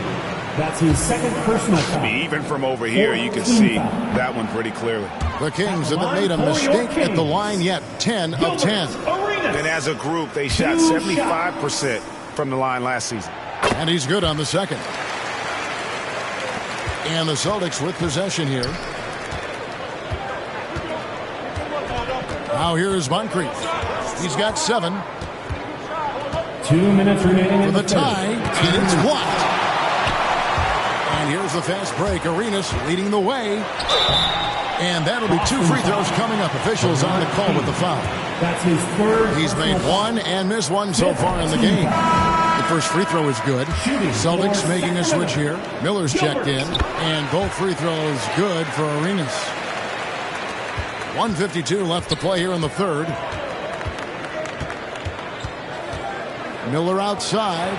That's his second personal foul. Even from over here, you can see that one pretty clearly. The Kings haven't made a mistake at the line yet. 10 of 10. And as a group, they shot 75% from the line last season. And he's good on the second. And the Celtics with possession here. Now here's Moncrief. He's got 7. 2 minutes remaining in the tie. It's blocked. And here's the fast break. Arenas leading the way. And that'll be 2 free throws coming up. Officials on the call with the foul. That's his third. He's made 1 and missed 1 so far in the game. The First free throw is good. Celtics making a switch here. Miller's checked in, and both free throws good for Arenas. 1:52 left to play here in the third. Miller outside.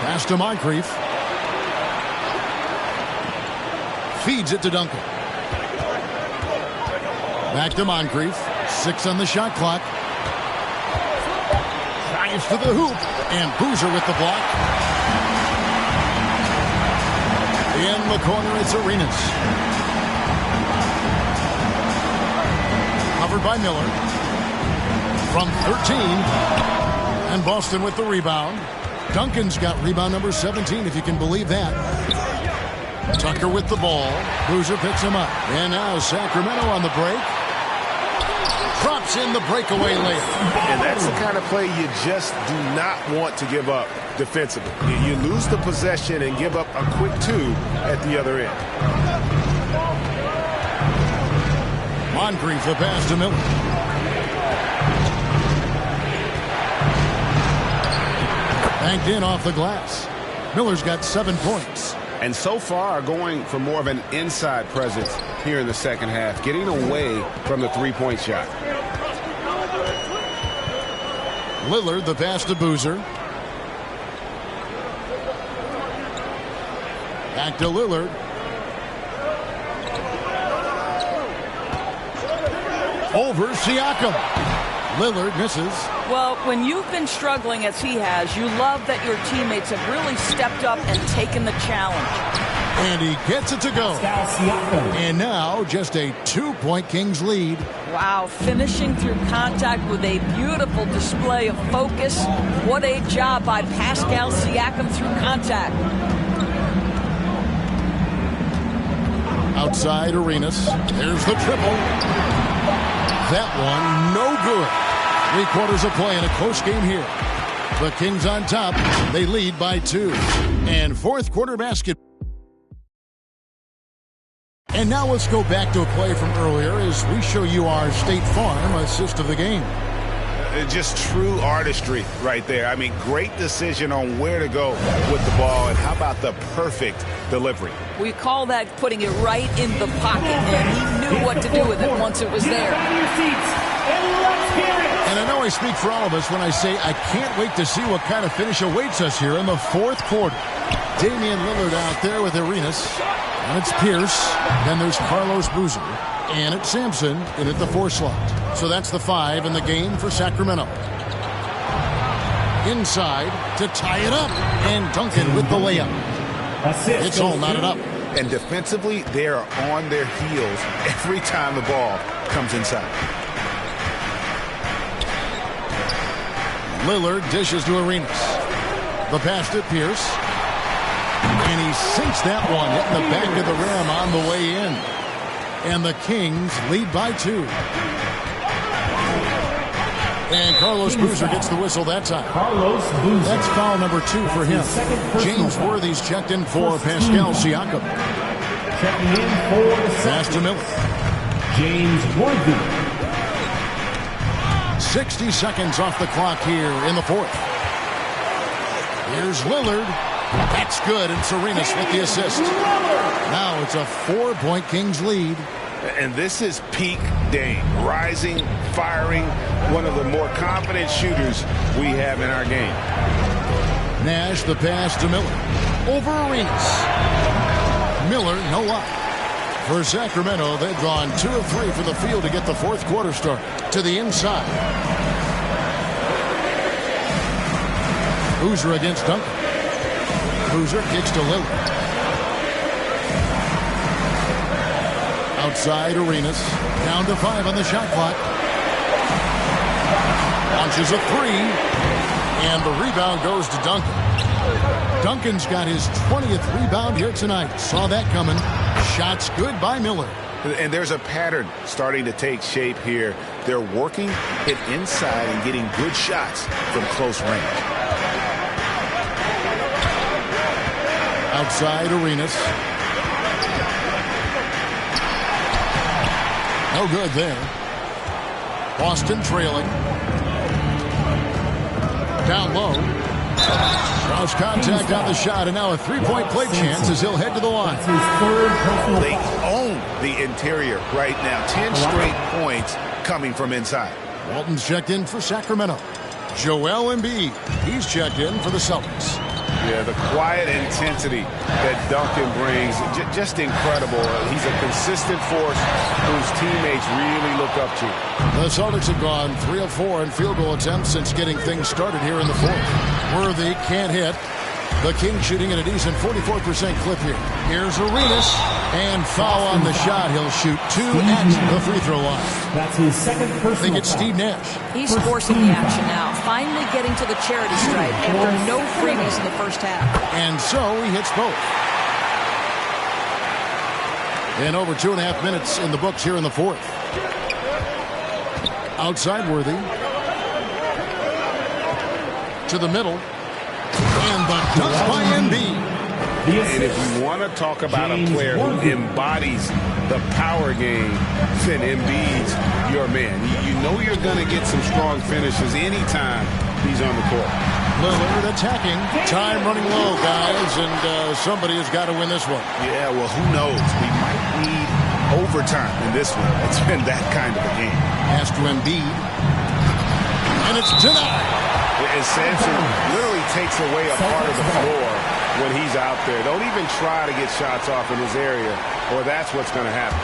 Pass to Moncrief. Feeds it to Duncan. Back to Moncrief. 6 on the shot clock. Drives to the hoop. And Boozer with the block. In the corner, it's Arenas. Covered by Miller. From 13. And Boston with the rebound. Duncan's got rebound number 17, if you can believe that. Tucker with the ball. Boozer picks him up. And now Sacramento on the break. Drops in the breakaway layup. And that's the kind of play you just do not want to give up defensively. You lose the possession and give up a quick 2 at the other end. Moncrief, the pass to Miller. Banked in off the glass. Miller's got 7 points. And so far going for more of an inside presence here in the second half, getting away from the three-point shot. Lillard, the pass to Boozer. Back to Lillard. Over Siakam. Lillard misses. Well, when you've been struggling as he has, you love that your teammates have really stepped up and taken the challenge. And he gets it to go. And now just a 2-point Kings lead. Wow, finishing through contact with a beautiful display of focus. What a job by Pascal Siakam through contact. Outside Arenas. There's the triple. That one, no good. 3 quarters of play in a close game here. The Kings on top. They lead by 2. And fourth quarter basketball. And now let's go back to a play from earlier as we show you our State Farm assist of the game. Just true artistry right there. I mean, great decision on where to go with the ball, and how about the perfect delivery? We call that putting it right in the pocket, and he knew what to do with it once it was there. And I know I speak for all of us when I say I can't wait to see what kind of finish awaits us here in the fourth quarter. Damian Lillard out there with Arenas. And it's Pierce. Then there's Carlos Boozer. And it's Sampson in at the 4 slot. So that's the 5 in the game for Sacramento. Inside to tie it up. And Duncan with the layup. It's all knotted up. And defensively, they are on their heels every time the ball comes inside. Lillard dishes to Arenas. The pass to Pierce. And he sinks that one, hitting the back of the rim on the way in. And the Kings lead by 2. And Carlos Boozer gets the whistle that time. Carlos Boozer. That's foul number 2 for him. James Worthy's checked in for Pascal Siakam. Checking in for the pass to Miller. James Worthy. 60 seconds off the clock here in the fourth. Here's Lillard. That's good, and Arenas with the assist. Now it's a 4-point Kings lead. And this is peak Dame. Rising, firing, one of the more confident shooters we have in our game. Nash, the pass to Miller. Over Arenas. Miller, no luck. For Sacramento, they've gone 2 of 3 for the field to get the fourth quarter started. To the inside. Boozer against Duncan. Boozer kicks to Lillard. Outside Arenas. Down to 5 on the shot clock. Launches a 3. And the rebound goes to Duncan. Duncan's got his 20th rebound here tonight. Saw that coming. Shots good by Miller. And there's a pattern starting to take shape here. They're working it inside and getting good shots from close range. Outside Arenas. No good there. Boston trailing. Down low. Cross contact on the shot, and now a three-point play chance as he'll head to the line. They own the interior right now. 10 straight points coming from inside. Walton's checked in for Sacramento. Joel Embiid, he's checked in for the Celtics. Yeah, the quiet intensity that Duncan brings, just incredible. He's a consistent force whose teammates really look up to. The Celtics have gone 3 of 4 in field goal attempts since getting things started here in the fourth. Worthy can't hit. The Kings shooting at a decent 44% clip here. Here's Arenas, and foul on the shot. He'll shoot 2 at the free throw line. That's his second personal I think it's Steve Nash. He's forcing the action now, finally getting to the charity stripe after no freebies in the first half. And so he hits both. And over 2.5 minutes in the books here in the fourth. Outside Worthy. To the middle. And the dunk by Embiid. And if you want to talk about a player who embodies the power game, then Embiid's your man. You know you're going to get some strong finishes anytime he's on the court. Lillard attacking. Time running low, guys, and somebody has got to win this one. Yeah, well, who knows? We might need overtime in this one. It's been that kind of a game. Pass to Embiid. And it's denied. And Sampson literally takes away a part of the floor when he's out there. Don't even try to get shots off in his area, or that's what's going to happen.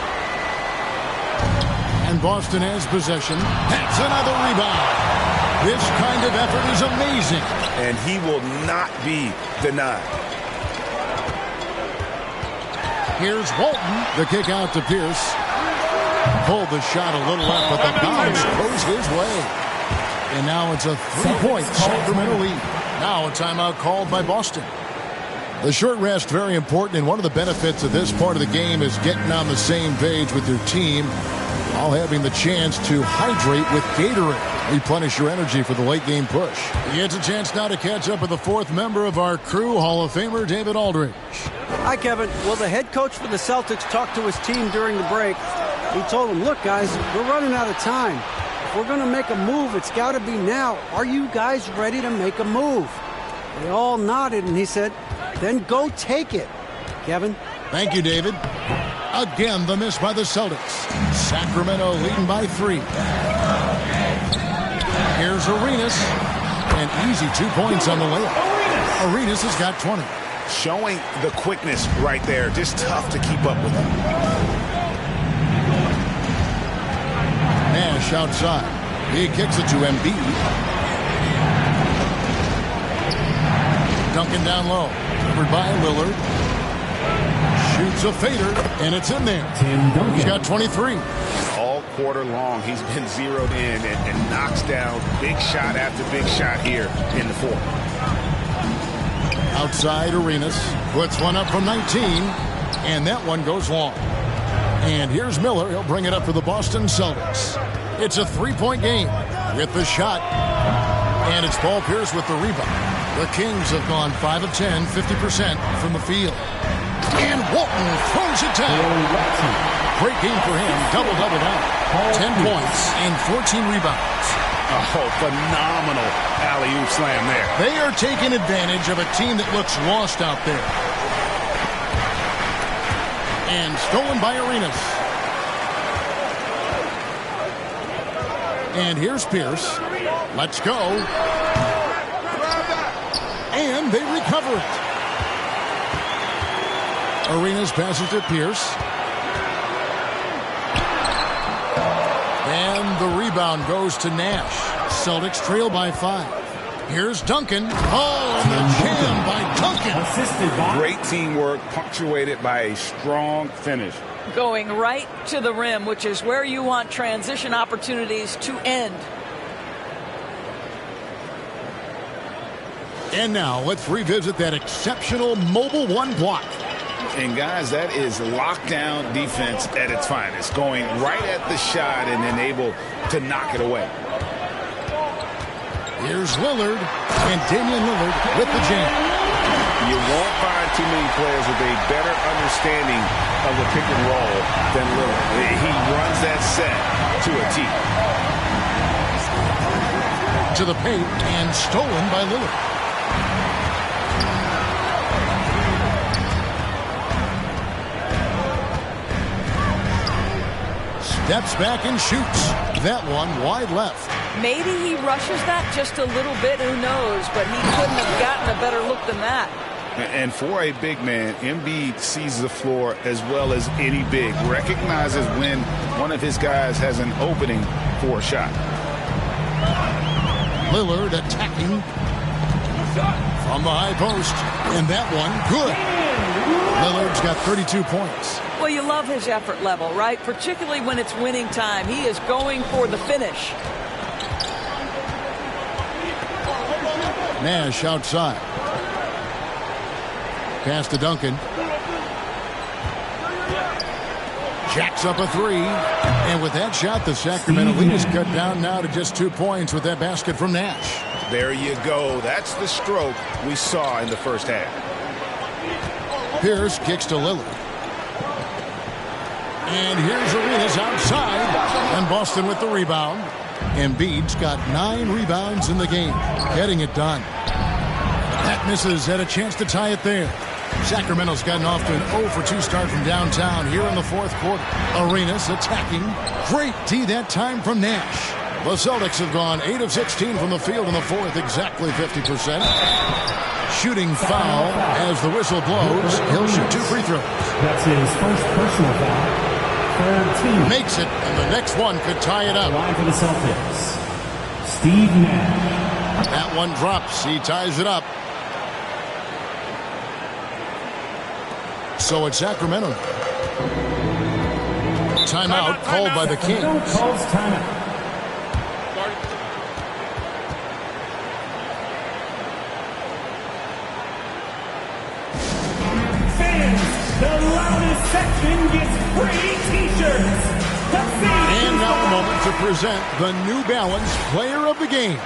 And Boston has possession. That's another rebound. This kind of effort is amazing. And he will not be denied. Here's Walton. The kick out to Pierce. Pulled the shot a little left, but the bounce goes his way. And now it's a 3-point Sacramento lead. Now a timeout called by Boston. The short rest, very important, and one of the benefits of this part of the game is getting on the same page with your team, while having the chance to hydrate with Gatorade. Replenish your energy for the late game push. He gets a chance now to catch up with the fourth member of our crew, Hall of Famer David Aldridge. Hi, Kevin. Well, the head coach for the Celtics talked to his team during the break. He told them, look, guys, we're running out of time. If we're going to make a move, it's got to be now. Are you guys ready to make a move? They all nodded, and he said, then go take it. Kevin? Thank you, David. Again, the miss by the Celtics. Sacramento leading by 3. Here's Arenas. An easy 2 points on the layup. Arenas has got 20. Showing the quickness right there. Just tough to keep up with him. Nash outside. He kicks it to Embiid. Duncan down low. Covered by Lillard. Shoots a fader, and it's in there. He's got 23. All quarter long, he's been zeroed in and knocks down big shot after big shot here in the fourth. Outside Arenas. Puts one up from 19, and that one goes long. And here's Miller. He'll bring it up for the Boston Celtics. It's a 3-point game with the shot. And it's Paul Pierce with the rebound. The Kings have gone 5 of 10, 50% from the field. And Walton throws it down. Great game for him. Double-double down. 10 points and 14 rebounds. Oh, phenomenal alley-oop slam there. They are taking advantage of a team that looks lost out there. And stolen by Arenas. And here's Pierce. Let's go. And they recover it. Arenas passes to Pierce. And the rebound goes to Nash. Celtics trail by 5. Here's Duncan. Oh, and the jam by Duncan. Assisted by great teamwork, punctuated by a strong finish. Going right to the rim, which is where you want transition opportunities to end. And now let's revisit that exceptional mobile 1 block. And guys, that is lockdown defense at its finest. Going right at the shot and then able to knock it away. Here's Lillard, and Damian Lillard with the jam. You won't find too many players with a better understanding of the pick and roll than Lillard. He runs that set to a T. To the paint, and stolen by Lillard. Steps back and shoots. That one wide left. Maybe he rushes that just a little bit, who knows, but he couldn't have gotten a better look than that. And for a big man, Embiid sees the floor as well as any big. Recognizes when one of his guys has an opening for a shot. Lillard attacking from the high post. And that one, good. Lillard's got 32 points. Well, you love his effort level, right? Particularly when it's winning time. He is going for the finish. Nash outside. Pass to Duncan. Jacks up a three. And with that shot, the Sacramento lead is cut down now to just 2 points with that basket from Nash. There you go. That's the stroke we saw in the first half. Pierce kicks to Lillard. And here's Arenas outside. And Boston with the rebound. Embiid's got 9 rebounds in the game. Getting it done. That misses. Had a chance to tie it there. Sacramento's gotten off to an 0-for-2 start from downtown here in the fourth quarter. Arenas attacking. Great D that time from Nash. The Celtics have gone 8 of 16 from the field in the fourth, exactly 50%. Shooting foul as the whistle blows. He'll shoot 2 free throws. That's his first personal foul. Third team. Makes it, and the next one could tie it up. Line for the Celtics, Steve Nash. That one drops. He ties it up. So it's Sacramento. Timeout called by the Kings. Calls timeout. The loudest section gets free T-shirts. And now the moment to present the New Balance Player of the Game,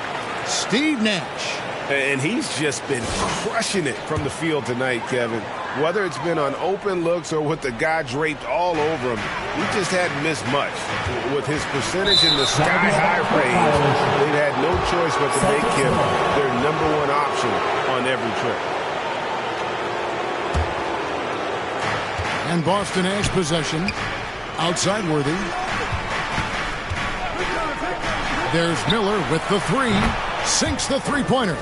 Steve Nash. And he's just been crushing it from the field tonight, Kevin. Whether it's been on open looks or with the guy draped all over him, he just hadn't missed much. With his percentage in the sky-high range, they've had no choice but to make him their #1 option on every trip. And Boston has possession. Outside Worthy. There's Miller with the three. Sinks the three-pointer.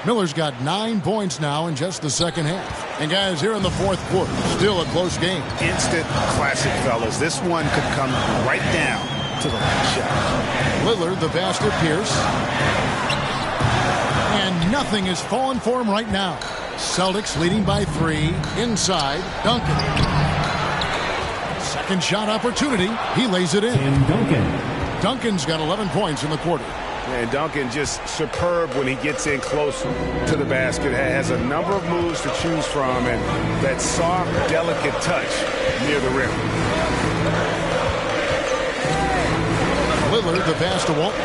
Miller's got 9 points now in just the second half. And guys, here in the fourth quarter, still a close game. Instant classic, fellas. This one could come right down to the last shot. Lillard, the pass to Pierce. And nothing is falling for him right now. Celtics leading by 3. Inside, Duncan. Second shot opportunity. He lays it in. And Duncan's got 11 points in the quarter. And Duncan just superb when he gets in close to the basket. Has a number of moves to choose from, and that soft, delicate touch near the rim. Lillard, the pass to Walton.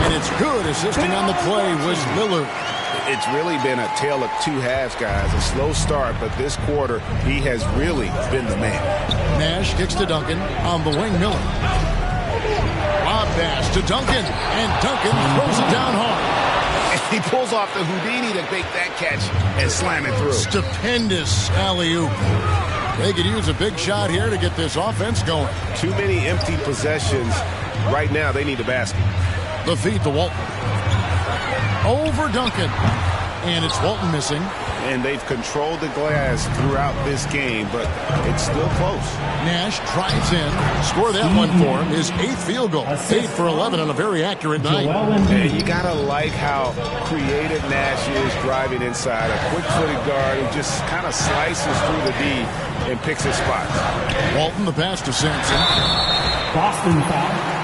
And it's good. Assisting on the play was Lillard. It's really been a tale of 2 halves, guys. A slow start, but this quarter, he has really been the man. Nash kicks to Duncan. On the wing, Miller. Lob pass to Duncan. And Duncan throws it down hard. And he pulls off the Houdini to make that catch and slam it through. Stupendous alley-oop. They could use a big shot here to get this offense going. Too many empty possessions. Right now, they need a basket. The feed to Walton. Over Duncan. And it's Walton missing. And they've controlled the glass throughout this game, but it's still close. Nash drives in. Score that one for him. His 8th field goal. 8 for 11 on a very accurate night. And you got to like how creative Nash is driving inside. A quick-footed guard who just kind of slices through the D and picks his spots. Walton, the pass to Sampson. Boston foul.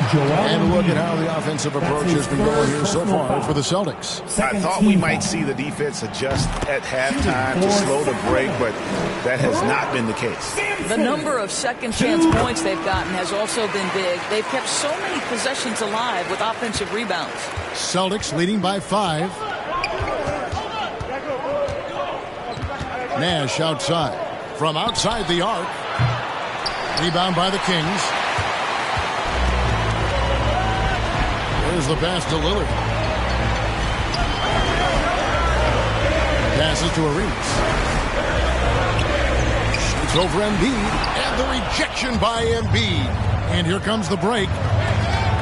And look at how the offensive approach has been going here so far for the Celtics. I thought we might see the defense adjust at halftime to slow the break, but that has not been the case. The number of second chance points they've gotten has also been big. They've kept so many possessions alive with offensive rebounds. Celtics leading by 5. Nash outside. From outside the arc. Rebound by the Kings. There's the pass to Lillard. Passes to Arenas. Shoots It's over Embiid, and the rejection by Embiid. And here comes the break.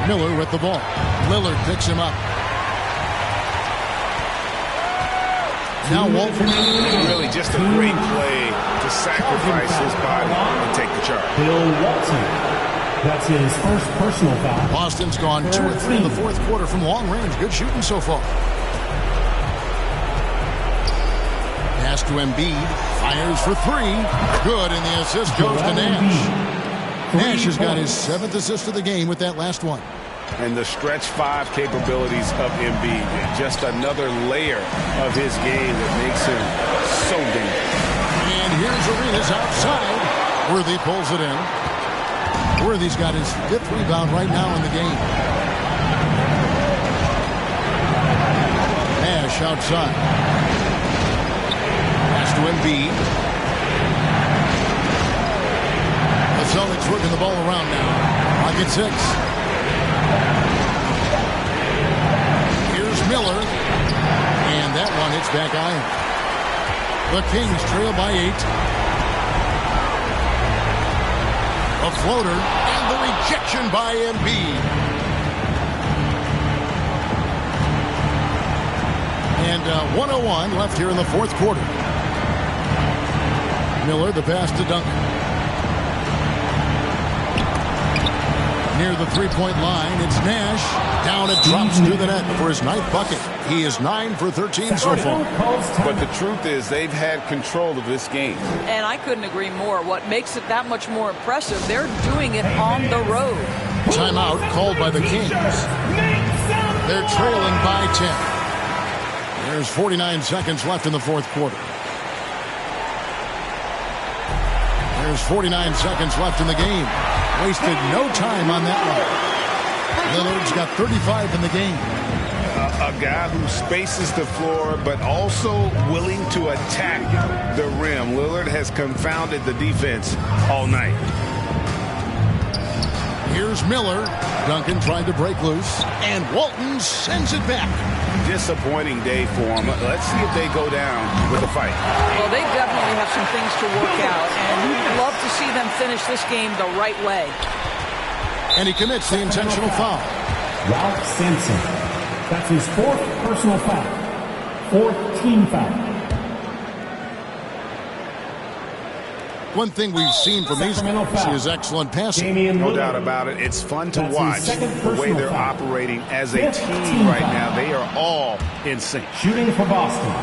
Miller with the ball. Lillard picks him up. Now Walton. Really just a great play to sacrifice his body and take the charge. Bill Walton. That's his first personal foul. Boston's gone 2 or 3 in the fourth quarter from long range. Good shooting so far. Pass to Embiid. Fires for 3. Good, and the assist goes to Nash. Nash has got his 7th assist of the game with that last one. And the stretch 5 capabilities of Embiid. Just another layer of his game that makes him so dangerous. And here's Arenas outside. Worthy pulls it in. Worthy's got his 5th rebound right now in the game. Nash outside. Pass to Embiid. The Celtics working the ball around now. Pocket 6. Here's Miller. And that one hits back iron. The Kings trail by 8. A floater, and the rejection by Embiid. And 1:01 left here in the fourth quarter. Miller, the pass to Duncan. Near the three-point line, it's Nash. Down it drops to the net for his 9th bucket. He is 9 for 13 so far. But the truth is they've had control of this game. And I couldn't agree more. What makes it that much more impressive, they're doing it on the road. Timeout called by the Kings. They're trailing by 10. There's 49 seconds left in the fourth quarter. There's 49 seconds left in the game. Wasted no time on that one. Lillard's got 35 in the game. A guy who spaces the floor, but also willing to attack the rim. Lillard has confounded the defense all night. Here's Miller. Duncan tried to break loose, and Walton sends it back. Disappointing day for him. Let's see if they go down with a fight. Well, they definitely have some things to work out, and you'd love to see them finish this game the right way. And he commits the intentional foul. Ralph Sampson. That's his 4th personal foul. 4th team foul. One thing we've seen from these guys is excellent passing. No doubt about it. It's fun to watch the way they're operating as a team right now. They are all in sync. Shooting for Boston.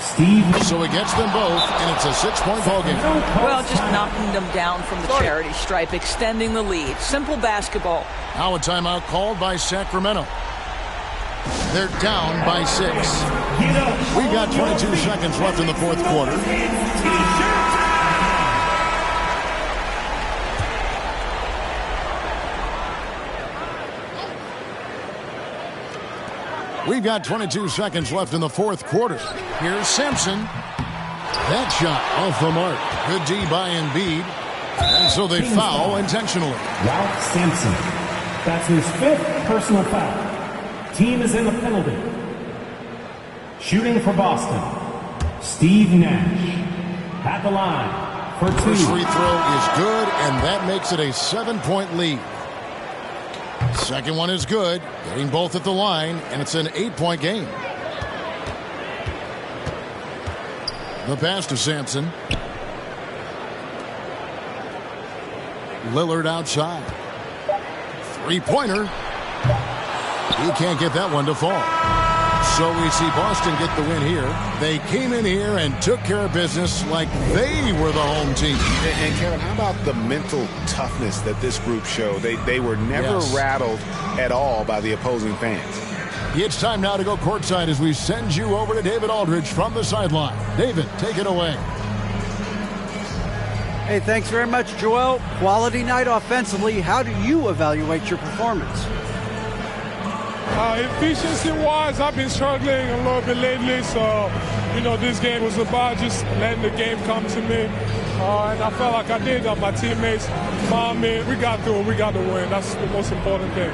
Steve. So he gets them both, and it's a 6-point ball game. Well, just knocking them down from the charity stripe, extending the lead. Simple basketball. Now a timeout called by Sacramento. They're down by 6. We got 22 seconds left in the fourth quarter. We've got 22 seconds left in the fourth quarter. Here's Sampson. That shot off the mark. Good D by Embiid. And so they foul intentionally. Ralph Sampson. That's his 5th personal foul. Team is in the penalty. Shooting for Boston. Steve Nash. At the line for 2. First free throw is good, and that makes it a 7-point lead. Second one is good, getting both at the line, and it's an 8-point game. The pass to Sampson. Lillard outside. Three-pointer. He can't get that one to fall. So we see Boston get the win here. They came in here and took care of business like they were the home team. And Kevin, how about the mental toughness that this group showed? They were never rattled at all by the opposing fans. It's time now to go courtside as we send you over to David Aldridge from the sideline. David, take it away. Hey, thanks very much, Joel. Quality night offensively. How do you evaluate your performance? Efficiency-wise, I've been struggling a little bit lately, so, this game was about just letting the game come to me. And I felt like I did. My teammates found me. We got through it. We got the win. That's the most important thing.